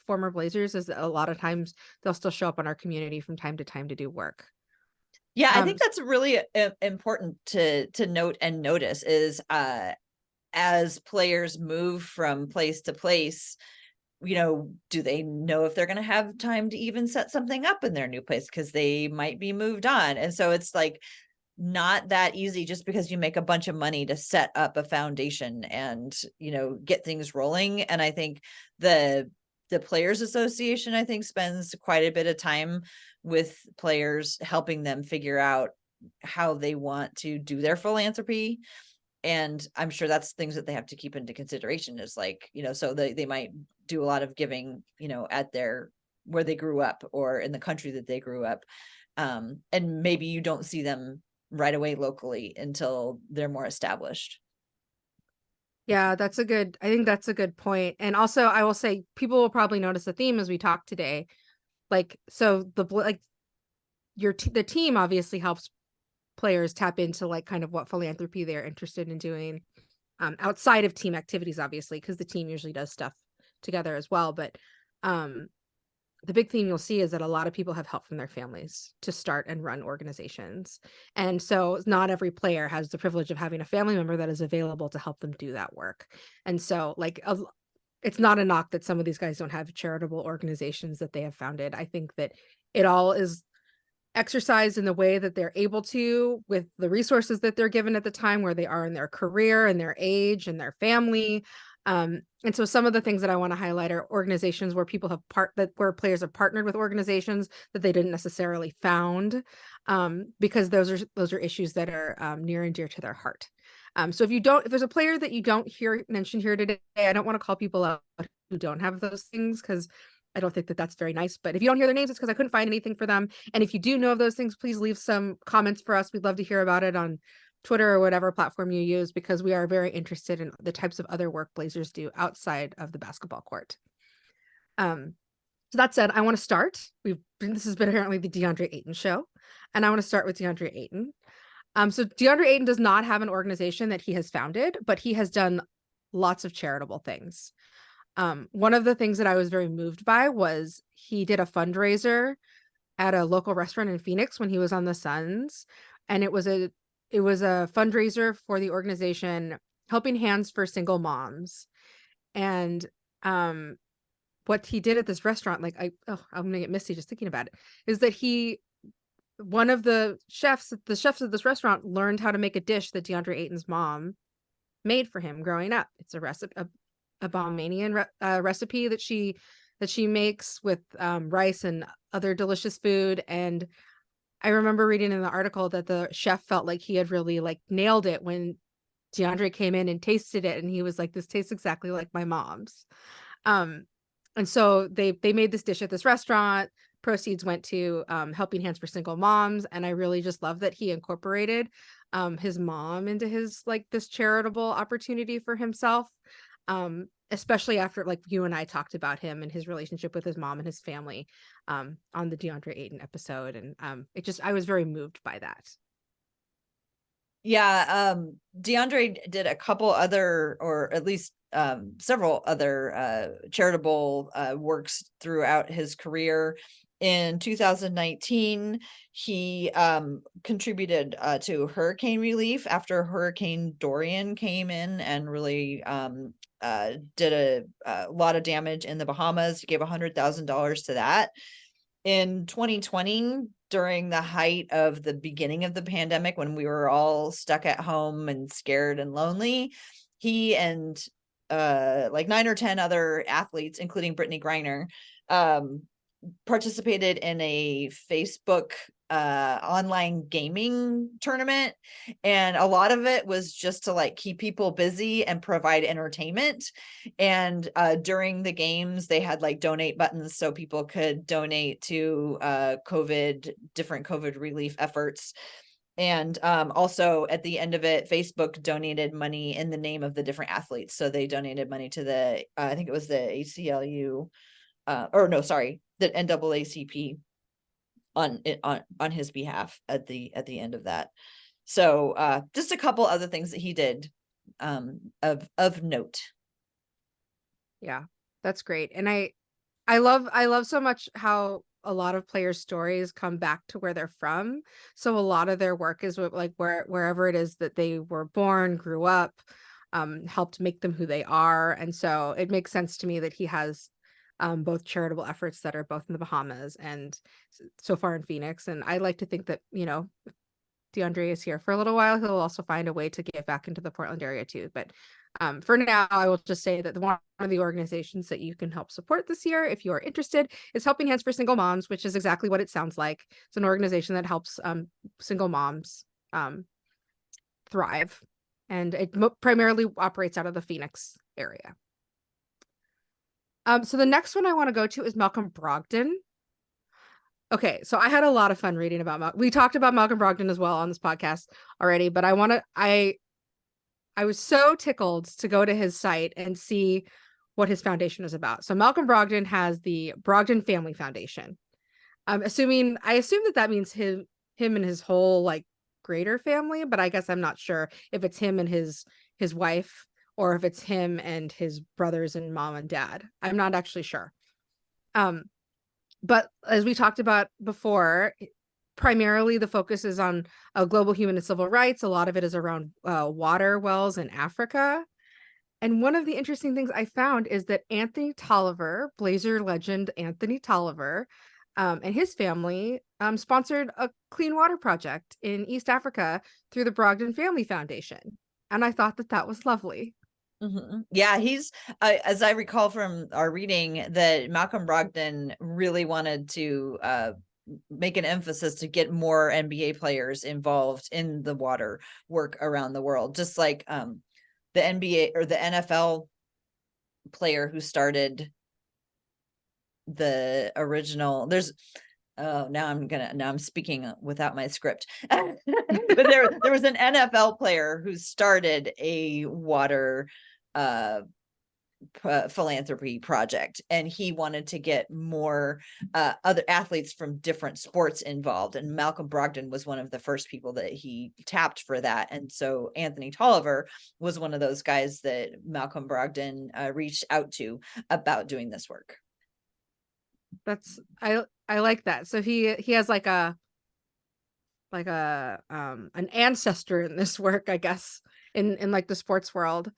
B: former Blazers, is that a lot of times they'll still show up in our community from time to time to do work.
A: Yeah, I think that's really important to note and notice is as players move from place to place, do they know if they're going to have time to even set something up in their new place, because they might be moved on. And so it's like not that easy just because you make a bunch of money to set up a foundation and get things rolling. And I think the Players Association, I think, spends quite a bit of time with players, helping them figure out how they want to do their philanthropy. And I'm sure that's things that they have to keep into consideration, is like, so they might do a lot of giving, at where they grew up or in the country that they grew up. And maybe you don't see them right away locally until they're more established.
B: Yeah, I think that's a good point. And also I will say people will probably notice a theme as we talk today. Like, so the team obviously helps players tap into like kind of what philanthropy they're interested in doing outside of team activities, obviously, because the team usually does stuff together as well. But the big theme you'll see is that a lot of people have help from their families to start and run organizations. And so not every player has the privilege of having a family member that is available to help them do that work. And so it's not a knock that some of these guys don't have charitable organizations that they have founded. I think that it all is exercised in the way that they're able to, with the resources that they're given at the time where they are in their career and their age and their family. And so some of the things that I want to highlight are organizations where people have where players have partnered with organizations that they didn't necessarily found, because those are issues that are near and dear to their heart. So if there's a player that you don't hear mentioned here today, I don't want to call people out who don't have those things, because I don't think that that's very nice. But if you don't hear their names, it's because I couldn't find anything for them. And if you do know of those things, please leave some comments for us. We'd love to hear about it on Twitter or whatever platform you use, because we are very interested in the types of other work Blazers do outside of the basketball court. So that said, I want to start. This has been apparently the DeAndre Ayton show, and I want to start with DeAndre Ayton. So DeAndre Ayton does not have an organization that he has founded, but he has done lots of charitable things. One of the things that I was very moved by was he did a fundraiser at a local restaurant in Phoenix when he was on the Suns, and it was a fundraiser for the organization Helping Hands for Single Moms. And what he did at this restaurant, I'm gonna get misty just thinking about it, is that one of the chefs of this restaurant learned how to make a dish that DeAndre Ayton's mom made for him growing up. It's a recipe, a Bahamian recipe that she makes with rice and other delicious food. And I remember reading in the article that the chef felt like he had really nailed it when DeAndre came in and tasted it, and he was like, "This tastes exactly like my mom's." And so they made this dish at this restaurant. Proceeds went to Helping Hands for Single Moms, and I really just love that he incorporated his mom into his this charitable opportunity for himself. Especially after you and I talked about him and his relationship with his mom and his family on the DeAndre Ayton episode. And I was very moved by that.
A: Yeah, DeAndre did a couple other, or at least several other charitable works throughout his career. In 2019, he contributed to hurricane relief after Hurricane Dorian came in and really did a lot of damage in the Bahamas. He gave $100,000 to that. In 2020, during the height of the beginning of the pandemic, when we were all stuck at home and scared and lonely, he and 9 or 10 other athletes, including Brittany Griner, participated in a Facebook online gaming tournament, and a lot of it was just to keep people busy and provide entertainment. And during the games they had donate buttons so people could donate to different COVID relief efforts. And also at the end of it, Facebook donated money in the name of the different athletes. So they donated money to the I think it was the ACLU, the NAACP on his behalf at the end of that. So just a couple other things that he did of note.
B: Yeah, that's great. And I love so much how a lot of players' stories come back to where they're from. So a lot of their work is with wherever it is that they were born, grew up, helped make them who they are. And so it makes sense to me that he has both charitable efforts that are both in the Bahamas and so far in Phoenix. And I like to think that, if DeAndre is here for a little while, he'll also find a way to give back into the Portland area too. But for now, I will just say that one of the organizations that you can help support this year, if you are interested, is Helping Hands for Single Moms, which is exactly what it sounds like. It's an organization that helps single moms thrive. And it primarily operates out of the Phoenix area. So the next one I want to go to is Malcolm Brogdon. Okay, so I had a lot of fun reading about we talked about Malcolm Brogdon as well on this podcast already, but I was so tickled to go to his site and see what his foundation is about. So Malcolm Brogdon has the Brogdon Family Foundation. I assume that means him and his whole greater family, but I guess I'm not sure if it's him and his wife, or if it's him and his brothers and mom and dad. I'm not actually sure. But as we talked about before, primarily the focus is on global human and civil rights. A lot of it is around water wells in Africa. And one of the interesting things I found is that Anthony Tolliver, Blazer legend Anthony Tolliver, and his family sponsored a clean water project in East Africa through the Brogdon Family Foundation. And I thought that that was lovely.
A: Yeah, he's as I recall from our reading, that Malcolm Brogdon really wanted to make an emphasis to get more NBA players involved in the water work around the world, just like the NBA or the NFL player who started the original. Now I'm speaking without my script. But there was an NFL player who started a water philanthropy project, and he wanted to get more other athletes from different sports involved, and Malcolm Brogdon was one of the first people that he tapped for that. And so Anthony Tolliver was one of those guys that Malcolm Brogdon reached out to about doing this work.
B: I like that. So he has like a an ancestor in this work, I guess, in like the sports world.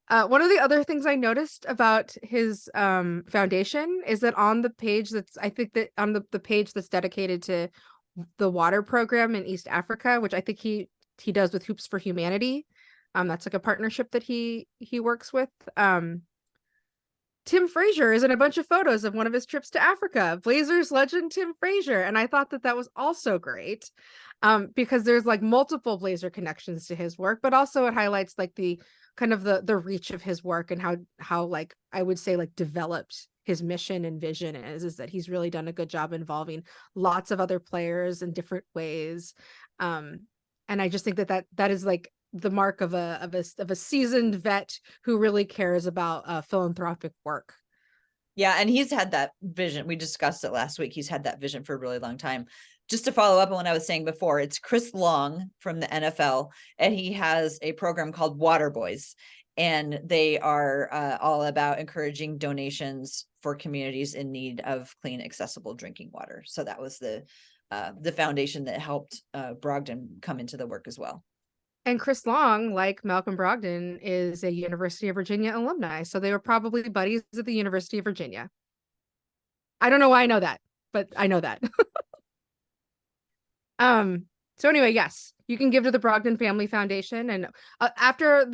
B: One of the other things I noticed about his foundation is that on the page that's, I think that on the page that's dedicated to the water program in East Africa, which I think he does with Hoops for Humanity. That's like a partnership that he works with. Tim Frazier is in a bunch of photos of one of his trips to Africa, Blazers legend Tim Frazier. And I thought that that was also great, because there's like multiple Blazer connections to his work, but also it highlights like the kind of the reach of his work and how like I would say like developed his mission and vision is that he's really done a good job involving lots of other players in different ways. And I just think that is like the mark of a seasoned vet who really cares about philanthropic work.
A: Yeah, and he's had that vision. We discussed it last week. He's had that vision for a really long time. Just to follow up on what I was saying before, it's Chris Long from the NFL, and he has a program called Water Boys, and they are all about encouraging donations for communities in need of clean, accessible drinking water. So that was the foundation that helped Brogdon come into the work as well.
B: And Chris Long, like Malcolm Brogdon, is a University of Virginia alumni. So they were probably buddies at the University of Virginia. I don't know why I know that, but I know that. So anyway, yes, you can give to the Brogdon Family Foundation. And after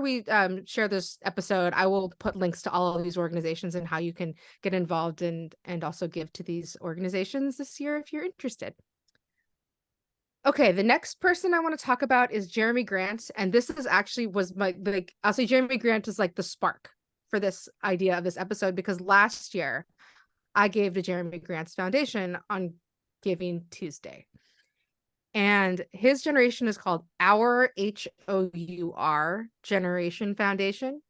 B: we share this episode, I will put links to all of these organizations and how you can get involved and also give to these organizations this year if you're interested. Okay, the next person I want to talk about is Jeremy Grant. And this is actually I'll say Jeremy Grant is like the spark for this idea of this episode, because last year I gave to Jeremy Grant's foundation on Giving Tuesday. And his generation is called Our HOUR Generation Foundation.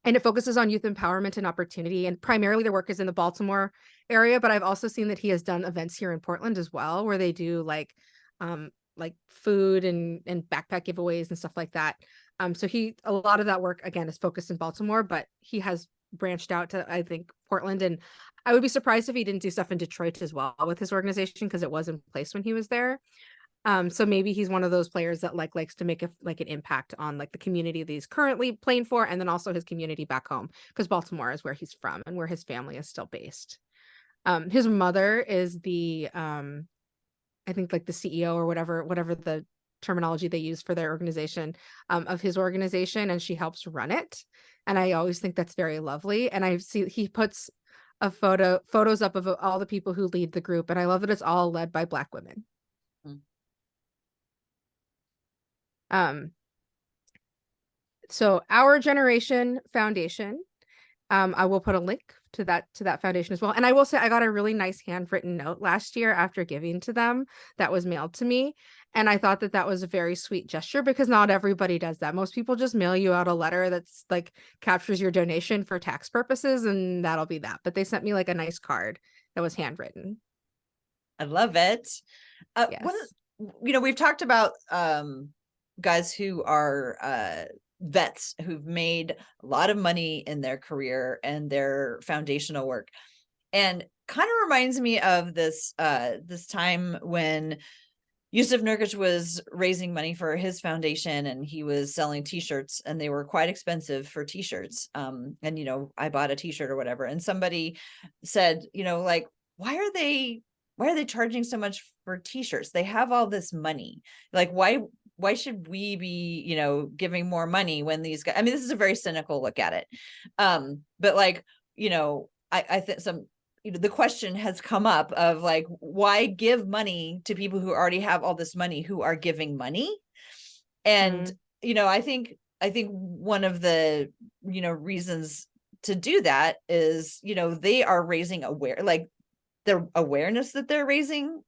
B: And it focuses on youth empowerment and opportunity. And primarily their work is in the Baltimore area, but I've also seen that he has done events here in Portland as well, where they do like food and backpack giveaways and stuff like that. So a lot of that work again is focused in Baltimore, but he has branched out to, I think, Portland. And I would be surprised if he didn't do stuff in Detroit as well with his organization, because it was in place when he was there. So maybe he's one of those players that likes to make an impact on like the community that he's currently playing for, and then also his community back home, because Baltimore is where he's from and where his family is still based. His mother is the I think like the CEO or whatever the terminology they use for their organization, of his organization, and she helps run it. And I always think that's very lovely. And I see he puts photos up of all the people who lead the group, and I love that it's all led by Black women. So Our Generation Foundation, I will put a link to that foundation as well. And I will say I got a really nice handwritten note last year after giving to them that was mailed to me. And I thought that was a very sweet gesture, because not everybody does that. Most people just mail you out a letter that's like captures your donation for tax purposes, and that'll be that. But they sent me like a nice card that was handwritten.
A: I love it.
B: Yes.
A: We've talked about guys who are vets who've made a lot of money in their career and their foundational work. And kind of reminds me of this time when Yusuf Nurkic was raising money for his foundation, and he was selling t-shirts, and they were quite expensive for t-shirts. And I bought a t-shirt or whatever, and somebody said, like, why are they charging so much for t-shirts? They have all this money. Like, why should we be, giving more money when these guys, I mean, this is a very cynical look at it. But like, I think the question has come up of like, why give money to people who already have all this money, who are giving money? And, I think one of the, reasons to do that is, they are raising their awareness that they're raising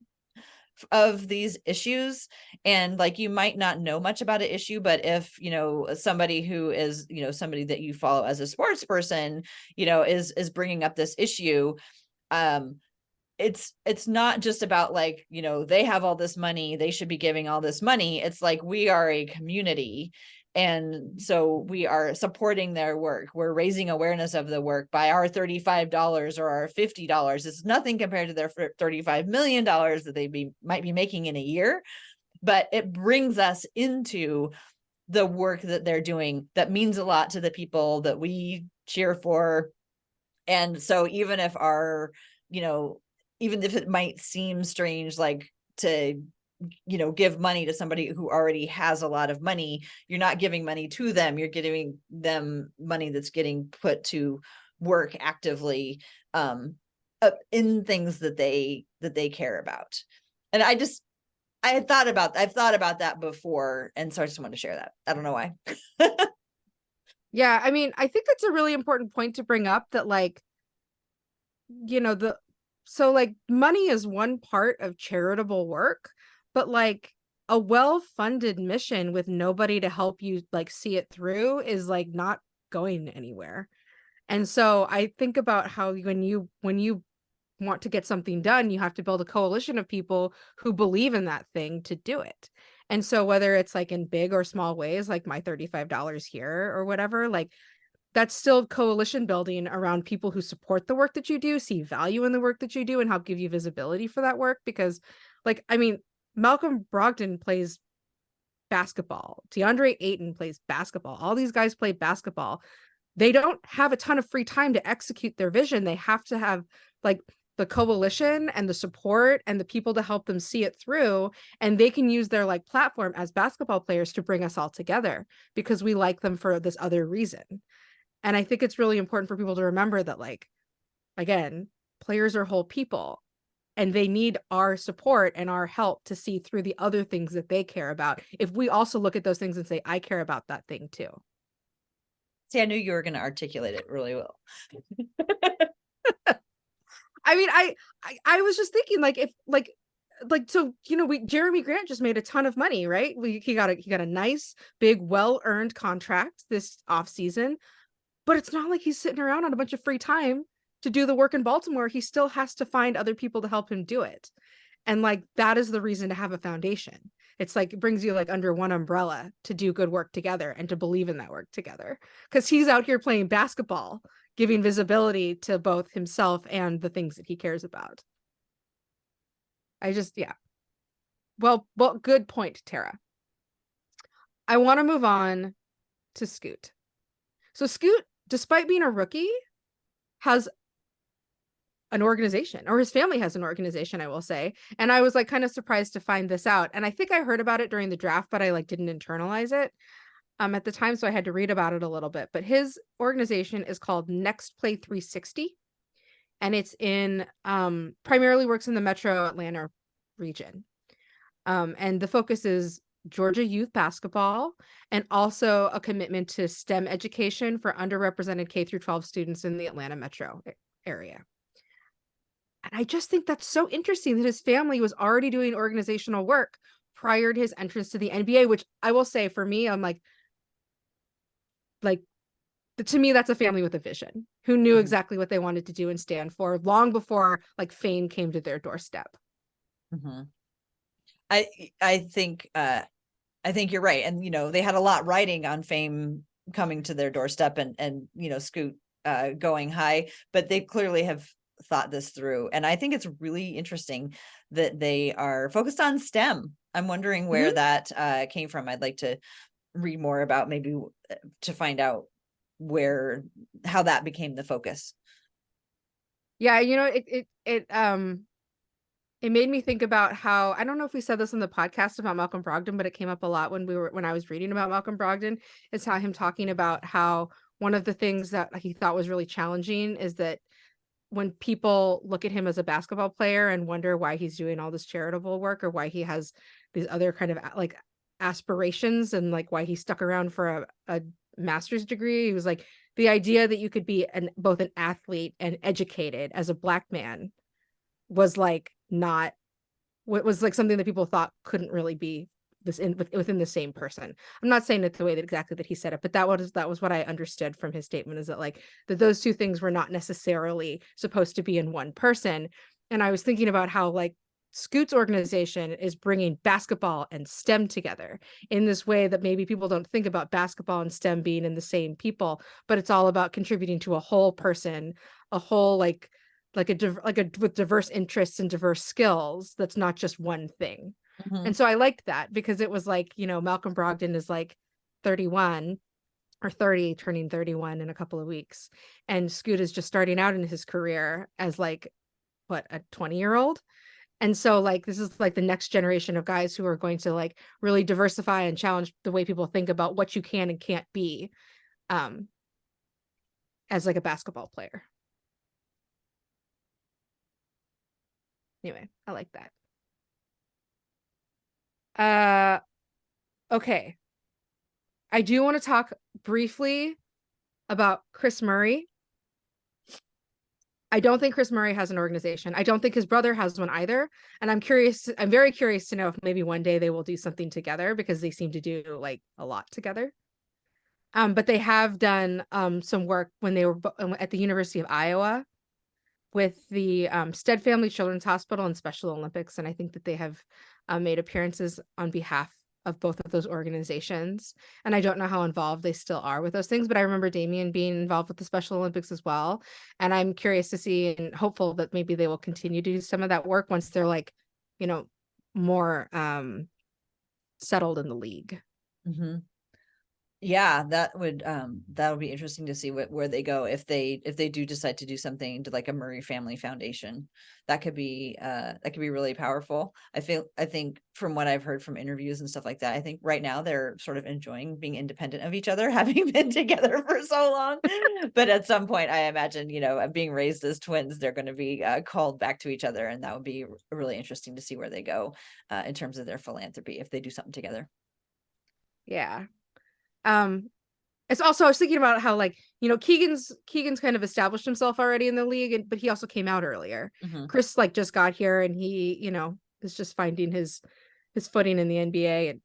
A: of these issues. And like, you might not know much about an issue, but if somebody who is somebody that you follow as a sports person is bringing up this issue, it's not just about like, they have all this money, they should be giving all this money. It's like, we are a community, and so we are supporting their work. We're raising awareness of the work by our $35 or our $50. It's nothing compared to their $35 million that might be making in a year, but it brings us into the work that they're doing that means a lot to the people that we cheer for. And so even if even if it might seem strange, like to give money to somebody who already has a lot of money, you're not giving money to them, you're giving them money that's getting put to work actively in things that they care about. And I've thought about that before, and so I just wanted to share that. I don't know why.
B: Yeah, I mean, I think that's a really important point to bring up, that like, so like, money is one part of charitable work, but like a well-funded mission with nobody to help you like see it through is like not going anywhere. And so I think about how when you want to get something done, you have to build a coalition of people who believe in that thing to do it. And so whether it's like in big or small ways, like my $35 here or whatever, like that's still coalition building around people who support the work that you do, see value in the work that you do, and help give you visibility for that work. Because like, I mean, Malcolm Brogdon plays basketball. DeAndre Ayton plays basketball. All these guys play basketball. They don't have a ton of free time to execute their vision. They have to have like the coalition and the support and the people to help them see it through. And they can use their like platform as basketball players to bring us all together because we like them for this other reason. And I think it's really important for people to remember that, like, again, players are whole people, and they need our support and our help to see through the other things that they care about. If we also look at those things and say, I care about that thing too.
A: See, I knew you were going to articulate it really well.
B: I mean, I was just thinking, like, if so, Jeremy Grant just made a ton of money, right? He got a nice, big, well-earned contract this offseason, but it's not like he's sitting around on a bunch of free time to do the work in Baltimore. He still has to find other people to help him do it. And like, that is the reason to have a foundation. It's like, it brings you like under one umbrella to do good work together and to believe in that work together. Because he's out here playing basketball, giving visibility to both himself and the things that he cares about. Yeah. Well, good point, Tara. I want to move on to Scoot. So Scoot, despite being a rookie, has an organization, or his family has an organization, I will say. And I was like kind of surprised to find this out. And I think I heard about it during the draft, but I like didn't internalize it at the time. So I had to read about it a little bit. But his organization is called Next Play 360. And it's in primarily works in the metro Atlanta region. And the focus is Georgia youth basketball, and also a commitment to STEM education for underrepresented K through 12 students in the Atlanta metro area. And I just think that's so interesting that his family was already doing organizational work prior to his entrance to the NBA, which I will say, for me, I'm like, to me, that's a family with a vision who knew exactly what they wanted to do and stand for long before like fame came to their doorstep.
A: Mm-hmm. I think you're right. And, they had a lot riding on fame coming to their doorstep and Scoot going high, but they clearly have thought this through. And I think it's really interesting that they are focused on STEM. I'm wondering where that came from. I'd like to read more about, maybe to find out how that became the focus.
B: Yeah, it made me think about how, I don't know if we said this on the podcast about Malcolm Brogdon, but it came up a lot when I was reading about Malcolm Brogdon. It's how him talking about how one of the things that he thought was really challenging is that when people look at him as a basketball player and wonder why he's doing all this charitable work, or why he has these other kind of like aspirations, and like why he stuck around for a master's degree, he was like, the idea that you could be both an athlete and educated as a Black man was like not what was like something that people thought couldn't really be within the same person. I'm not saying it the way that exactly that he said it, but that was what I understood from his statement, is that like that those two things were not necessarily supposed to be in one person. And I was thinking about how like Scoot's organization is bringing basketball and STEM together in this way that maybe people don't think about basketball and STEM being in the same people, but it's all about contributing to a whole person, a whole with diverse interests and diverse skills. That's not just one thing. And so I liked that, because it was like, Malcolm Brogdon is like 31 or 30, turning 31 in a couple of weeks. And Scoot is just starting out in his career as like, what, a 20-year-old. And so like, this is like the next generation of guys who are going to like really diversify and challenge the way people think about what you can and can't be as like a basketball player. Anyway, I like that. Okay. I do want to talk briefly about Chris Murray. I don't think Chris Murray has an organization. I don't think his brother has one either. And I'm very curious to know if maybe one day they will do something together, because they seem to do like a lot together. But they have done some work when they were at the University of Iowa with the Stead Family Children's Hospital and Special Olympics. And I think that they have made appearances on behalf of both of those organizations. And I don't know how involved they still are with those things, but I remember Damian being involved with the Special Olympics as well. And I'm curious to see and hopeful that maybe they will continue to do some of that work once they're like, more settled in the league.
A: Mm-hmm. Yeah, that would be interesting to see where they go if they do decide to do something to like a Murray Family Foundation. That could be really powerful. I think from what I've heard from interviews and stuff like that, I think right now they're sort of enjoying being independent of each other, having been together for so long. But at some point, I imagine, being raised as twins, they're going to be called back to each other, and that would be really interesting to see where they go in terms of their philanthropy if they do something together.
B: Yeah. It's also, I was thinking about how like, Keegan's kind of established himself already in the league, but he also came out earlier. Chris like just got here, and he, is just finding his footing in the NBA.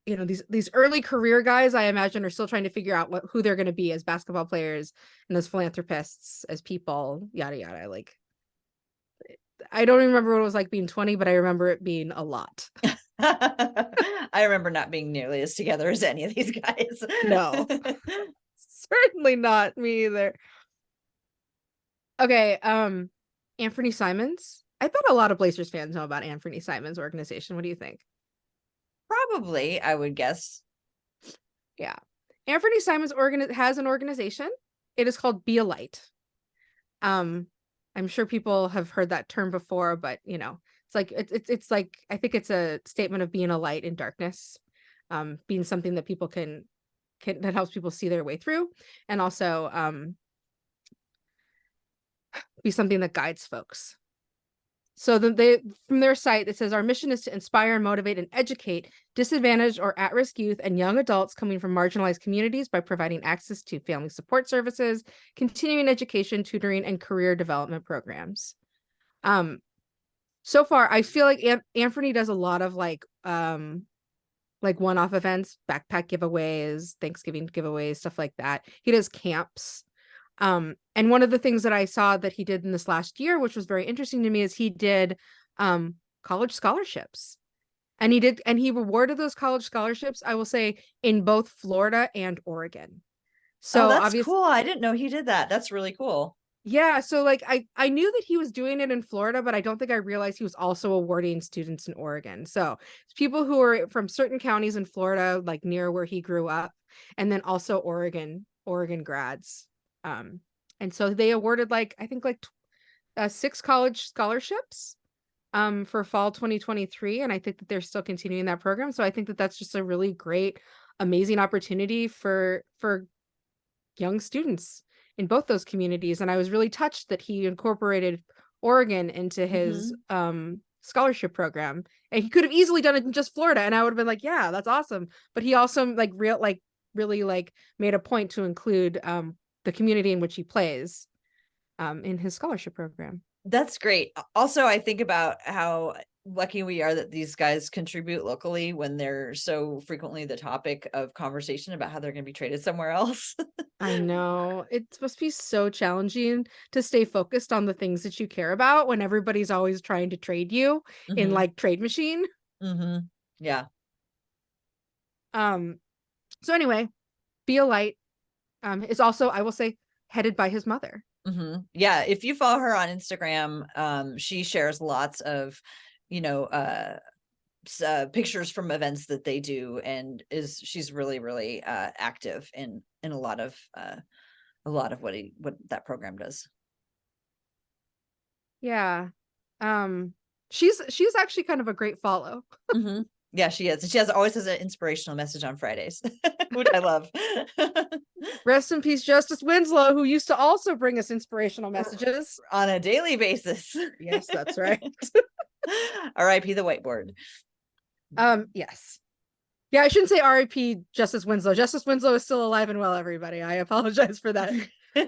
B: And these early career guys, I imagine, are still trying to figure out who they're going to be as basketball players and as philanthropists, as people, yada yada. Like, I don't remember what it was like being 20, but I remember it being a lot.
A: I remember not being nearly as together as any of these guys.
B: No, certainly not me either. Okay. Anthony Simons. I bet a lot of Blazers fans know about Anthony Simons' organization. What do you think?
A: Probably, I would guess.
B: Yeah. Anthony Simons has an organization. It is called Be a Light. I'm sure people have heard that term before, but it's like it's like, I think it's a statement of being a light in darkness, being something that people can that helps people see their way through, and also be something that guides folks. So from their site, it says, our mission is to inspire, motivate, and educate disadvantaged or at-risk youth and young adults coming from marginalized communities by providing access to family support services, continuing education, tutoring, and career development programs. So far, I feel like Anthony does a lot of like one-off events, backpack giveaways, Thanksgiving giveaways, stuff like that. He does camps. And one of the things that I saw that he did in this last year, which was very interesting to me, is he did college scholarships. And he rewarded those college scholarships, I will say, in both Florida and Oregon. So
A: that's cool. I didn't know he did that. That's really cool.
B: Yeah, so like I knew that he was doing it in Florida, but I don't think I realized he was also awarding students in Oregon. So it's people who are from certain counties in Florida, like near where he grew up, and then also Oregon grads. And so they awarded like I think like 6 college scholarships for fall 2023, and I think that they're still continuing that program. So I think that that's just a really great, amazing opportunity for young students in both those communities. And I was really touched that he incorporated Oregon into his
A: Mhm.
B: scholarship program. And he could have easily done it in just Florida, and I would have been like, yeah, that's awesome. But he also really like made a point to include the community in which he plays in his scholarship program.
A: That's great. Also, I think about how lucky we are that these guys contribute locally when they're so frequently the topic of conversation about how they're going to be traded somewhere else.
B: I know. It must be so challenging to stay focused on the things that you care about when everybody's always trying to trade you in
A: Mhm.
B: like Trade Machine.
A: Mhm. Yeah.
B: Um, so anyway, Be a Light is also, I will say, headed by his mother.
A: Yeah, if you follow her on Instagram, she shares lots of, you know, pictures from events that they do, and she's really, really active in a lot of what that program does.
B: Yeah. Um, she's actually kind of a great follow.
A: hmm Yeah, she is. And she always has an inspirational message on Fridays, which I love.
B: Rest in peace, Justice Winslow, who used to also bring us inspirational messages.
A: On a daily basis.
B: Yes, that's right.
A: R.I.P. the whiteboard.
B: Yes. Yeah, I shouldn't say RIP Justice Winslow. Justice Winslow is still alive and well, everybody. I apologize for that.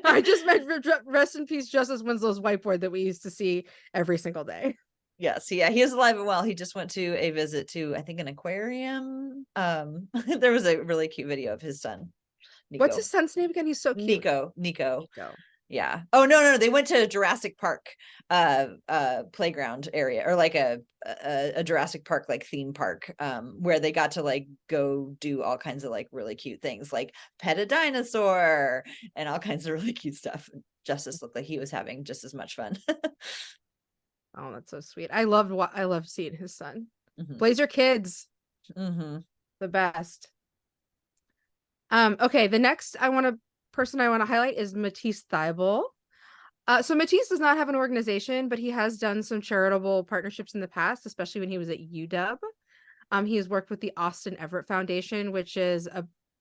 B: I just meant rest in peace, Justice Winslow's whiteboard that we used to see every single day.
A: Yes, yeah, he is alive and well. He just went to a visit to, I think, an aquarium. There was a really cute video of his son,
B: What's his
A: Nico.
B: son's name again? He's so cute.
A: Nico.
B: Nico.
A: Yeah. Oh, no, they went to Jurassic Park playground area, or like a Jurassic Park like theme park, where they got to like go do all kinds of like really cute things, like pet a dinosaur and all kinds of really cute stuff. Justice looked like he was having just as much fun.
B: Oh, that's so sweet. I loved seeing his son.
A: hmm
B: Blazer Kids,
A: hmm
B: the best. Okay, the next person I want to highlight is Matisse Thybul. So Matisse does not have an organization, but he has done some charitable partnerships in the past, especially when he was at UW. He has worked with the Austin Everett Foundation, which is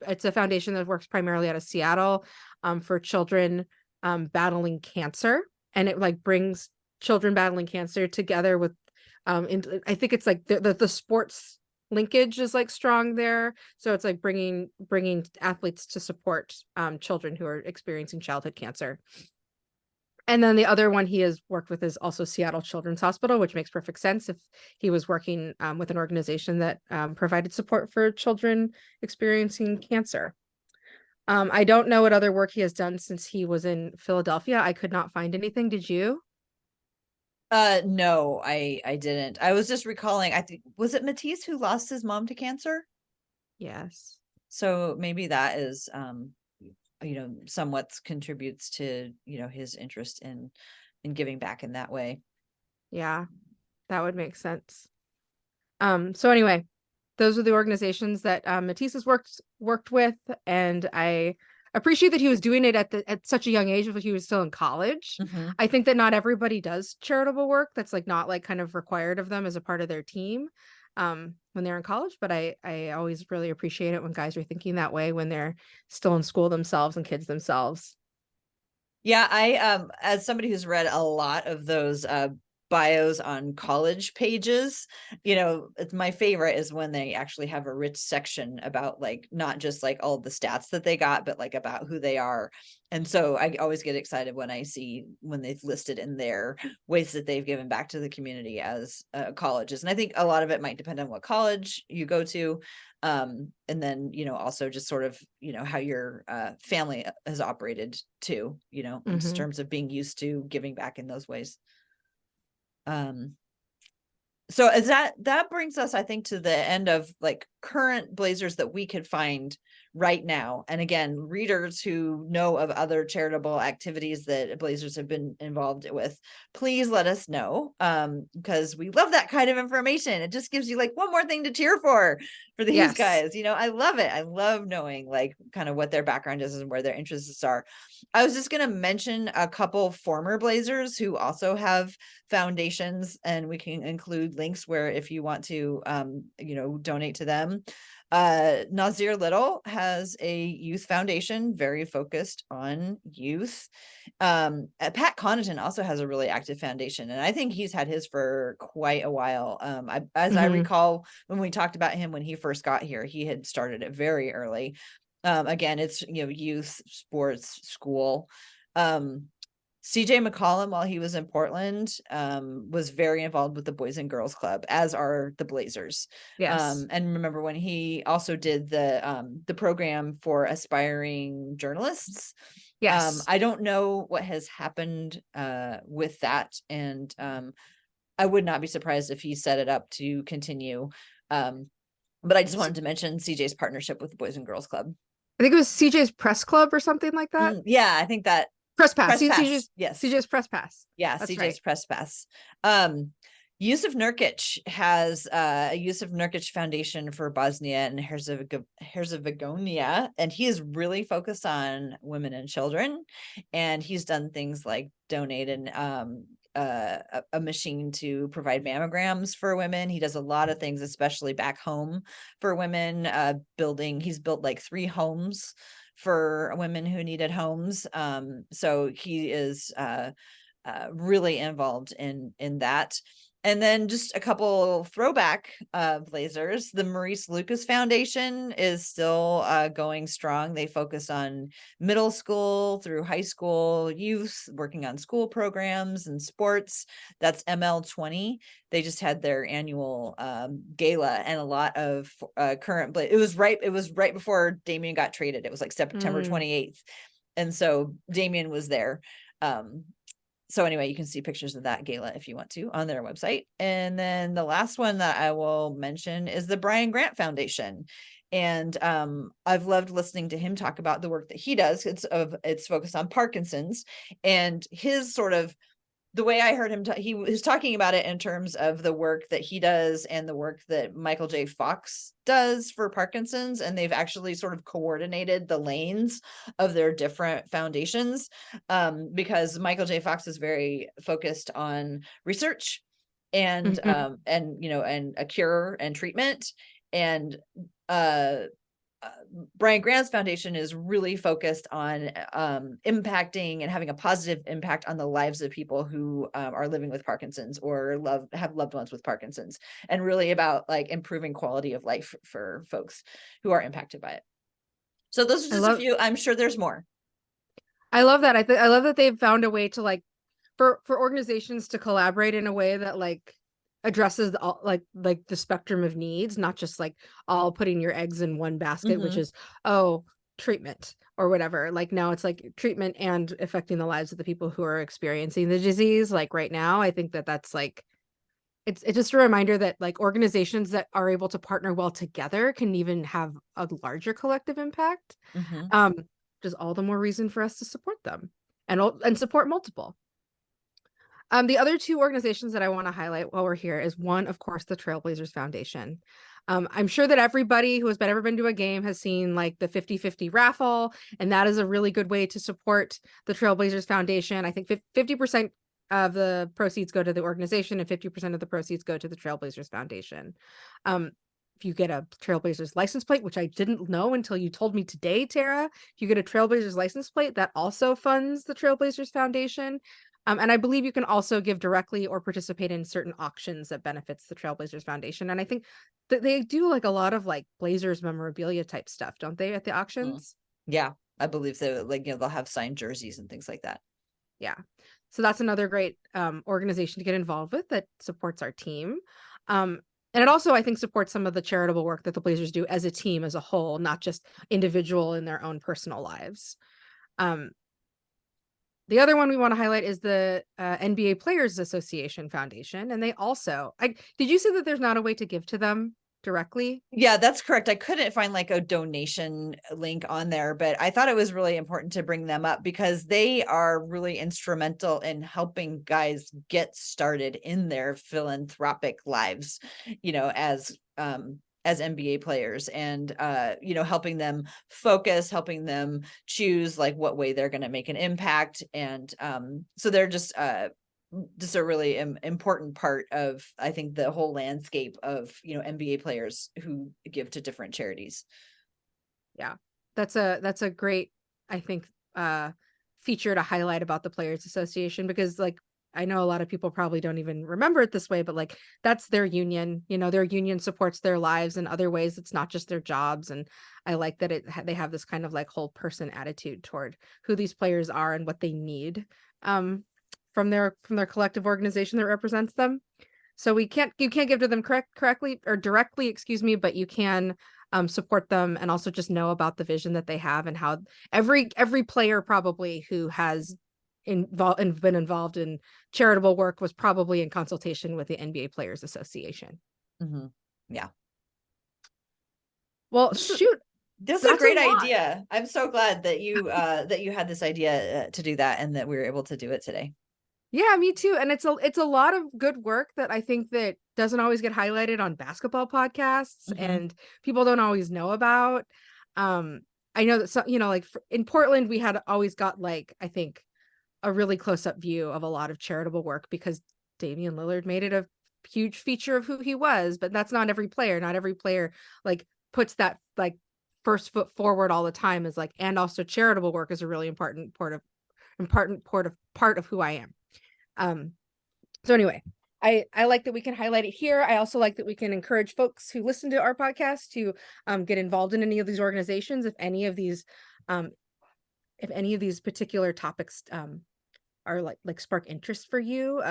B: it's a foundation that works primarily out of Seattle, for children battling cancer, and it like brings children battling cancer together with I think it's like the sports linkage is like strong there, so it's like bringing athletes to support children who are experiencing childhood cancer. And then the other one he has worked with is also Seattle Children's Hospital, which makes perfect sense if he was working with an organization that provided support for children experiencing cancer. I don't know what other work he has done since he was in Philadelphia. I could not find anything. Did you?
A: No, I didn't. I was just recalling, I think, was it Matisse who lost his mom to cancer?
B: Yes.
A: So maybe that is somewhat contributes to, his interest in giving back in that way.
B: Yeah, that would make sense. So anyway, those are the organizations that Matisse has worked with, and I appreciate that he was doing it at such a young age, but he was still in college.
A: hmm
B: I think that not everybody does charitable work that's like not like kind of required of them as a part of their team when they're in college, but I always really appreciate it when guys are thinking that way when they're still in school themselves and kids themselves.
A: Yeah, I as somebody who's read a lot of those bios on college pages, it's my favorite is when they actually have a rich section about like not just like all the stats that they got, but like about who they are. And so I always get excited when I see when they've listed in their ways that they've given back to the community as colleges. And I think a lot of it might depend on what college you go to, and then also just sort of how your family has operated too, in
B: Mm-hmm.
A: terms of being used to giving back in those ways. So as that brings us, I think, to the end of like current Blazers that we could find right now. And again, readers who know of other charitable activities that Blazers have been involved with, please let us know, because we love that kind of information. It just gives you like one more thing to cheer for these
B: Yes.
A: guys. You know, I love it. I love knowing like kind of what their background is and where their interests are. I was just going to mention a couple former Blazers who also have foundations, and we can include links where if you want to donate to them. Nazir Little has a youth foundation very focused on youth. Pat Connaughton also has a really active foundation, and I think he's had his for quite a while. I recall when we talked about him when he first got here, he had started it very early. Again, it's youth, sports, school. CJ McCollum, while he was in Portland, was very involved with the Boys and Girls Club, as are the Blazers.
B: Yes.
A: And remember when he also did the program for aspiring journalists.
B: Yes.
A: I don't know what has happened with that, and I would not be surprised if he set it up to continue. But I just wanted to mention CJ's partnership with the Boys and Girls Club.
B: I think it was CJ's Press Club or something like that.
A: Yeah, I think that
B: Press Pass.
A: Yes.
B: CJ's Press Pass.
A: Yeah,
B: That's
A: CJ's
B: right.
A: Press Pass. Yusuf Nurkic has a Yusuf Nurkic Foundation for Bosnia and Herzegovina, and he is really focused on women and children. And he's done things like donated a machine to provide mammograms for women. He does a lot of things, especially back home for women. He's built like 3 homes for women who needed homes. So he is really involved in that. And then just a couple throwback Blazers. The Maurice Lucas Foundation is still going strong. They focus on middle school through high school youth, working on school programs and sports. That's ML20. They just had their annual gala, and a lot of current. It was right before Damian got traded. It was like September 28th, and so Damian was there. So anyway, you can see pictures of that gala if you want to on their website. And then the last one that I will mention is the Brian Grant Foundation. And I've loved listening to him talk about the work that he does. It's focused on Parkinson's, and his sort of, the way I heard him, he was talking about it in terms of the work that he does and the work that Michael J. Fox does for Parkinson's. And they've actually sort of coordinated the lanes of their different foundations, because Michael J. Fox is very focused on research and, and a cure and treatment. And Brian Grant's foundation is really focused on impacting and having a positive impact on the lives of people who are living with Parkinson's or have loved ones with Parkinson's, and really about like improving quality of life for folks who are impacted by it. So those are just a few. I'm sure there's more.
B: I love that. I love that they've found a way to like for organizations to collaborate in a way that like addresses all like the spectrum of needs, not just like all putting your eggs in one basket, which is treatment or whatever. Like now it's like treatment and affecting the lives of the people who are experiencing the disease. Like right now, I think that's like it's just a reminder that like organizations that are able to partner well together can even have a larger collective impact. Just all the more reason for us to support them and support multiple. The other 2 organizations that I want to highlight while we're here is one, of course, the Trailblazers Foundation. I'm sure that everybody who has ever been to a game has seen like the 50-50 raffle, and that is a really good way to support the Trailblazers Foundation. I think 50% of the proceeds go to the organization and 50% of the proceeds go to the Trailblazers Foundation. If you get a Trailblazers license plate, which I didn't know until you told me today, Tara, if you get a Trailblazers license plate, that also funds the Trailblazers Foundation. And I believe you can also give directly or participate in certain auctions that benefits the Trailblazers Foundation. And I think that they do like a lot of like Blazers memorabilia type stuff, don't they, at the auctions?
A: Yeah, I believe so. Like, they'll have signed jerseys and things like that.
B: Yeah. So that's another great organization to get involved with that supports our team. And it also, I think, supports some of the charitable work that the Blazers do as a team as a whole, not just individual in their own personal lives. The other one we want to highlight is the NBA Players Association Foundation. And they also, did you say that there's not a way to give to them directly?
A: Yeah, that's correct. I couldn't find like a donation link on there, but I thought it was really important to bring them up because they are really instrumental in helping guys get started in their philanthropic lives, as NBA players, and helping them focus, helping them choose like what way they're going to make an impact. And so they're just a really important part of, I think, the whole landscape of NBA players who give to different charities.
B: Yeah, that's a great, I think, feature to highlight about the Players Association, because like I know a lot of people probably don't even remember it this way, but like that's their union. Their union supports their lives in other ways. It's not just their jobs. And I like that they have this kind of like whole person attitude toward who these players are and what they need from their collective organization that represents them. So you can't give to them correctly or directly, excuse me, but you can support them and also just know about the vision that they have and how every player probably who has been involved in charitable work was probably in consultation with the NBA Players Association.
A: Mm-hmm. Yeah.
B: Well, shoot,
A: This is a great idea. I'm so glad that you had this idea to do that and that we were able to do it today.
B: Yeah, me too. And it's a lot of good work that I think that doesn't always get highlighted on basketball podcasts,
A: Mm-hmm.
B: and people don't always know about. I know that like in Portland, we had always got like, I think, a really close up view of a lot of charitable work because Damian Lillard made it a huge feature of who he was, but that's not every player. Not every player like puts that like first foot forward all the time, is like, and also charitable work is a really important part of who I am. So anyway, I like that we can highlight it here. I also like that we can encourage folks who listen to our podcast to get involved in any of these organizations. If any of these particular topics are like spark interest for you,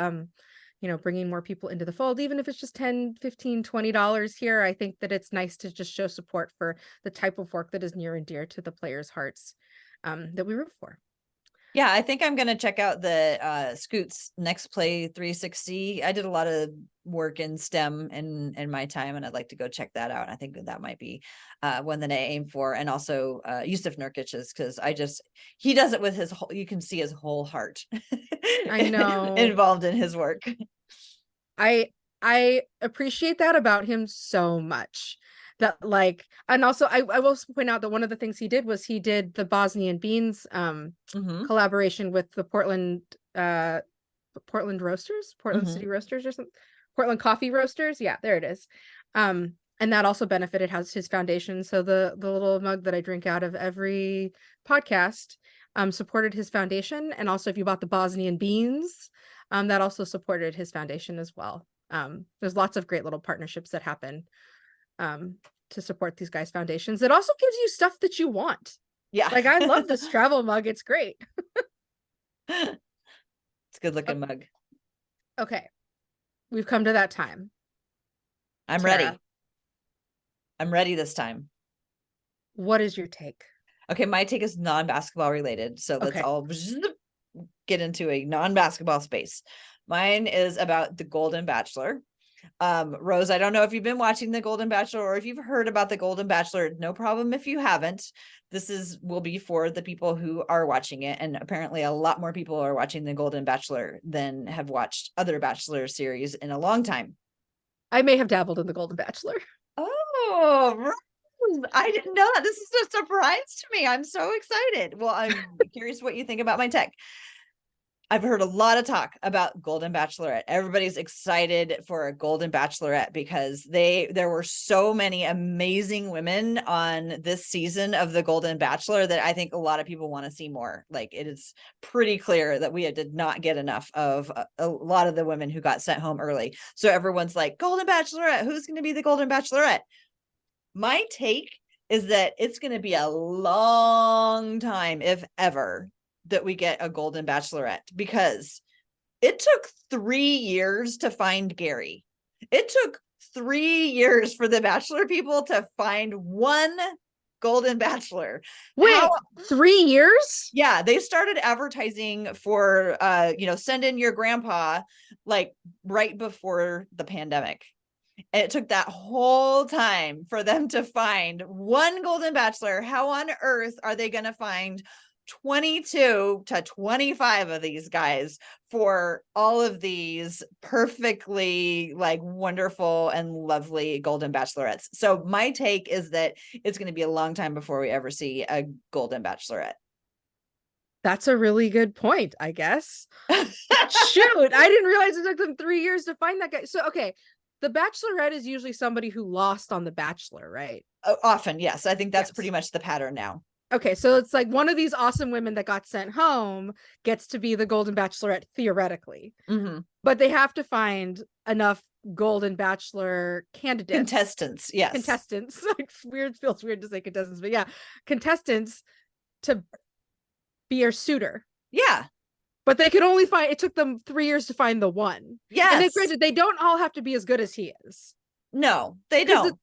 B: bringing more people into the fold, even if it's just $10, $15, $20 here, I think that it's nice to just show support for the type of work that is near and dear to the players' hearts that we root for.
A: Yeah, I think I'm going to check out the Scoots Next Play 360. I did a lot of work in STEM in my time, and I'd like to go check that out. I think that might be one that I aim for. And also Yusuf Nurkic's, because he does it with his whole, you can see his whole heart.
B: I know.
A: Involved in his work.
B: I appreciate that about him so much. That like, and also I will point out that one of the things he did was he did the Bosnian Beans collaboration with the Portland Roasters, Portland City Roasters or something, Portland Coffee Roasters. Yeah, there it is. And that also benefited his foundation. So the little mug that I drink out of every podcast supported his foundation. And also if you bought the Bosnian Beans, that also supported his foundation as well. There's lots of great little partnerships that happen to support these guys' foundations. It also gives you stuff that you want.
A: Yeah.
B: Like I love this travel mug. It's great.
A: It's a good looking mug.
B: Okay. We've come to that time.
A: I'm
B: Tara,
A: ready. I'm ready this time.
B: What is your take?
A: Okay, my take is non-basketball related. So let's all get into a non-basketball space. Mine is about the Golden Bachelor. Rose, I don't know if you've been watching the Golden Bachelor or if you've heard about the Golden Bachelor. No problem if you haven't. This will be for the people who are watching it, and apparently a lot more people are watching the Golden Bachelor than have watched other Bachelor series in a long time.
B: I may have dabbled in the Golden Bachelor.
A: Oh, Rose, I didn't know that. This is a surprise to me. I'm so excited. Well, I'm curious what you think about my tech. I've heard a lot of talk about Golden Bachelorette. Everybody's excited for a Golden Bachelorette because there were so many amazing women on this season of the Golden Bachelor that I think a lot of people want to see more. Like, it is pretty clear that we did not get enough of a lot of the women who got sent home early. So everyone's like, Golden Bachelorette, who's going to be the Golden Bachelorette? My take is that it's going to be a long time, if ever, that we get a Golden Bachelorette, because it took 3 years to find Gary. It took 3 years for the Bachelor people to find one Golden Bachelor.
B: Wait, 3 years?
A: Yeah, they started advertising for send in your grandpa like right before the pandemic. And it took that whole time for them to find one Golden Bachelor. How on earth are they going to find 22 to 25 of these guys for all of these perfectly like wonderful and lovely Golden Bachelorettes? So my take is that it's going to be a long time before we ever see a Golden Bachelorette.
B: That's a really good point, I guess. Shoot, I didn't realize it took them 3 years to find that guy. So, okay, the Bachelorette is usually somebody who lost on The Bachelor, right?
A: Often, yes. I think that's
B: Yes.
A: pretty much the pattern now.
B: Okay, so it's like one of these awesome women that got sent home gets to be the Golden Bachelorette theoretically, but they have to find enough Golden Bachelor candidates,
A: Contestants, yes.
B: Contestants. Like, feels weird to say contestants, but yeah, contestants to be your suitor.
A: Yeah.
B: But they could only find, it took them 3 years to find the one.
A: Yes.
B: And granted, they don't all have to be as good as he is.
A: No, they don't.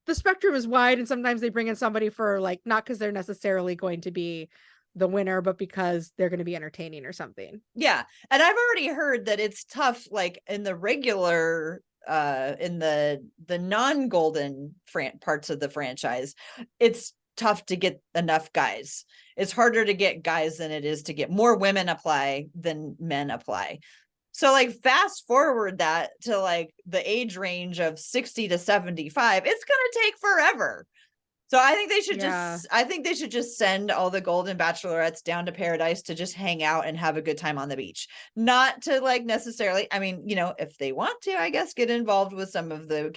B: The spectrum is wide, and sometimes they bring in somebody for like, not because they're necessarily going to be the winner, but because they're going to be entertaining or something.
A: Yeah. And I've already heard that it's tough, like in the regular in the non-golden parts of the franchise, it's tough to get enough guys. It's harder to get guys than it is to get more women apply than men apply. So like fast forward that to like the age range of 60 to 75, it's going to take forever. So I think they should just send all the Golden Bachelorettes down to Paradise to just hang out and have a good time on the beach. Not to like necessarily, I mean, you know, if they want to, I guess, get involved with some of the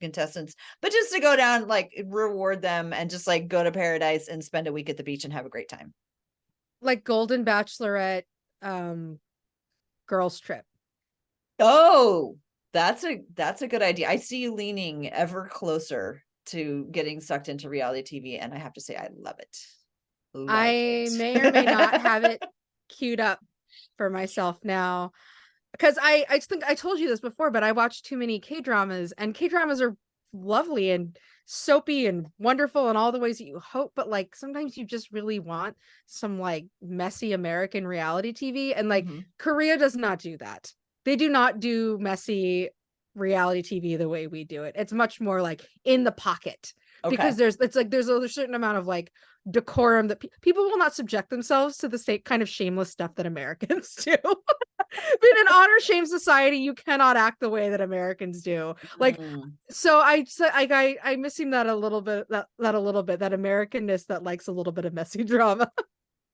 A: contestants, but just to go down, like reward them and just like go to Paradise and spend a week at the beach and have a great time.
B: Like Golden Bachelorette girls trip.
A: Oh, that's a good idea. I see you leaning ever closer to getting sucked into reality TV, and I have to say I love it.
B: I may or may not have it queued up for myself now, because I just think I told you this before, but I watch too many K-dramas, and K-dramas are lovely and soapy and wonderful in all the ways that you hope, but like sometimes you just really want some like messy American reality TV, and like Korea does not do that. They do not do messy reality TV the way we do it. It's much more like in the pocket, because there's a certain amount of like decorum that people will not subject themselves to the same kind of shameless stuff that Americans do. But in an honor shame society, you cannot act the way that Americans do. Like, so I'm missing that a little bit, that Americanness that likes a little bit of messy drama.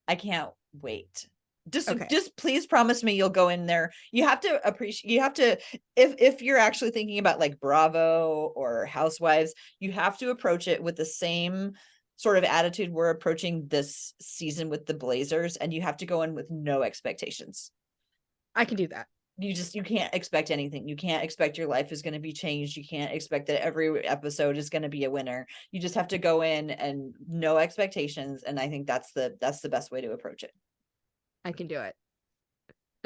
A: I can't wait. Just please promise me you'll go in there. You have to appreciate, you have to, if you're actually thinking about like Bravo or Housewives, you have to approach it with the same sort of attitude we're approaching this season with the Blazers, and you have to go in with no expectations.
B: I can do that.
A: You can't expect anything. You can't expect your life is going to be changed. You can't expect that every episode is going to be a winner. You just have to go in and no expectations, and I think that's the best way to approach it.
B: I can do it.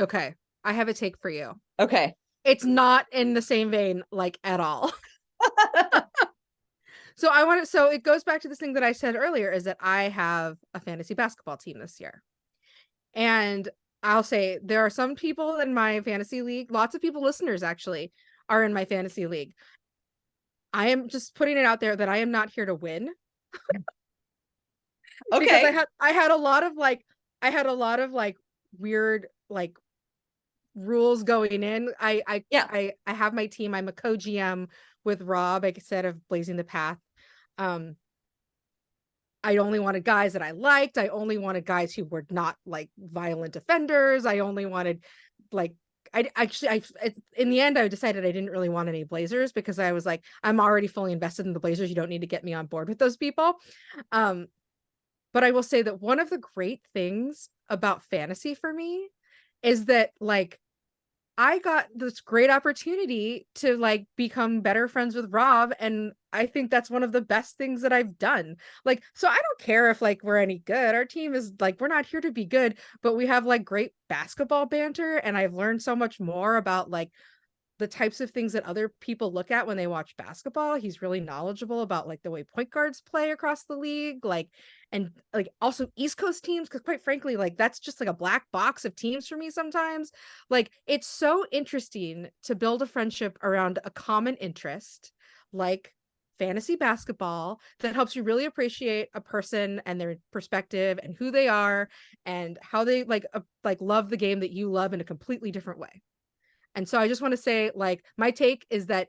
B: Okay. I have a take for you.
A: Okay.
B: It's not in the same vein, like, at all. So it goes back to this thing that I said earlier, is that I have a fantasy basketball team this year. And I'll say there are some people in my fantasy league, lots of people, listeners actually, are in my fantasy league. I am just putting it out there that I am not here to win.
A: Okay.
B: Because I had a lot of like weird like rules going in. I have my team. I'm a co-GM with Rob, like I said, of Blazing the Path. I only wanted guys that I liked. I only wanted guys who were not like violent offenders. I only wanted like, in the end, I decided I didn't really want any Blazers, because I was like, I'm already fully invested in the Blazers. You don't need to get me on board with those people. But I will say that one of the great things about fantasy for me is that like I got this great opportunity to like become better friends with Rob, and I think that's one of the best things that I've done. Like, so I don't care if like we're any good. Our team is like, we're not here to be good, but we have like great basketball banter, and I've learned so much more about like the types of things that other people look at when they watch basketball. He's really knowledgeable about like the way point guards play across the league, like, and like also East Coast teams, because quite frankly, like that's just like a black box of teams for me sometimes. Like it's so interesting to build a friendship around a common interest like fantasy basketball that helps you really appreciate a person and their perspective and who they are and how they like love the game that you love in a completely different way. And so I just want to say, like, my take is that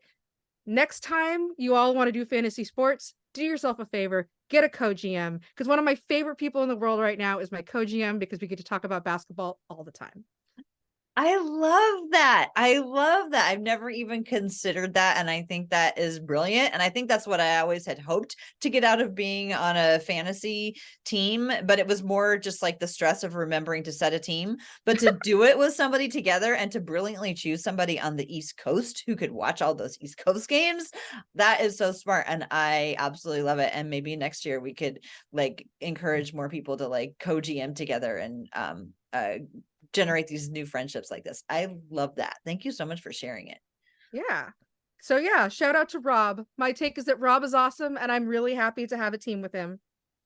B: next time you all want to do fantasy sports, do yourself a favor, get a co-GM, because one of my favorite people in the world right now is my co-GM, because we get to talk about basketball all the time.
A: I love that. I love that. I've never even considered that. And I think that is brilliant. And I think that's what I always had hoped to get out of being on a fantasy team. But it was more just like the stress of remembering to set a team, but to do it with somebody together and to brilliantly choose somebody on the East Coast who could watch all those East Coast games. That is so smart. And I absolutely love it. And maybe next year we could like encourage more people to like co-GM together and generate these new friendships like this. I love that. Thank you so much for sharing it.
B: Yeah. So yeah, shout out to Rob. My take is that Rob is awesome, and I'm really happy to have a team with him.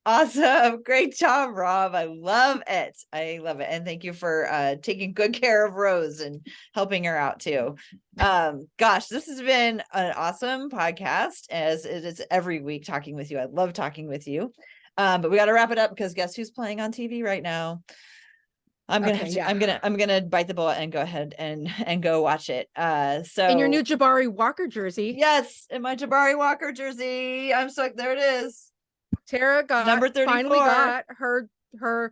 A: Awesome. Great job, Rob. I love it. I love it. And thank you for taking good care of Rose and helping her out too. Gosh, this has been an awesome podcast, as it is every week talking with you. I love talking with you. But we got to wrap it up because guess who's playing on TV right now? I'm gonna have to, I'm gonna bite the bullet and go ahead and go watch it. So
B: in your new Jabari Walker jersey.
A: Yes, in my Jabari Walker jersey. I'm so there it is.
B: Tara
A: number 34.
B: finally got her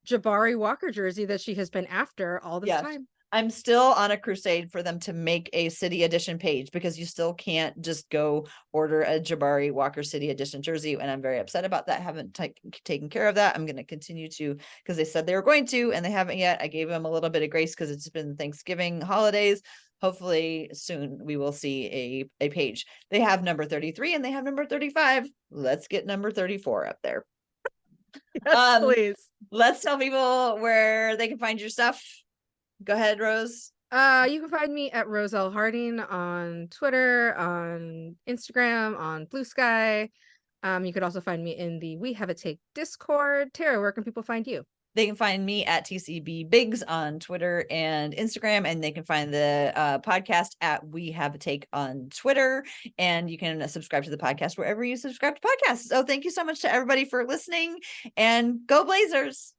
B: Jabari Walker jersey that she has been after all this time.
A: I'm still on a crusade for them to make a City Edition page, because you still can't just go order a Jabari Walker City Edition jersey. And I'm very upset about that. I haven't taken care of that. I'm going to continue to, because they said they were going to, and they haven't yet. I gave them a little bit of grace because it's been Thanksgiving holidays. Hopefully soon we will see a page. They have number 33 and they have number 35. Let's get number 34 up there.
B: Yes, please.
A: Let's tell people where they can find your stuff. Go ahead, Rose.
B: You can find me at Rose L. Harding on Twitter, on Instagram, on Blue Sky. You could also find me in the We Have a Take Discord. Tara, where can people find you?
A: They can find me at TCB Biggs on Twitter and Instagram, and they can find the podcast at We Have a Take on Twitter, and you can subscribe to the podcast wherever you subscribe to podcasts. So thank you so much to everybody for listening, and go Blazers.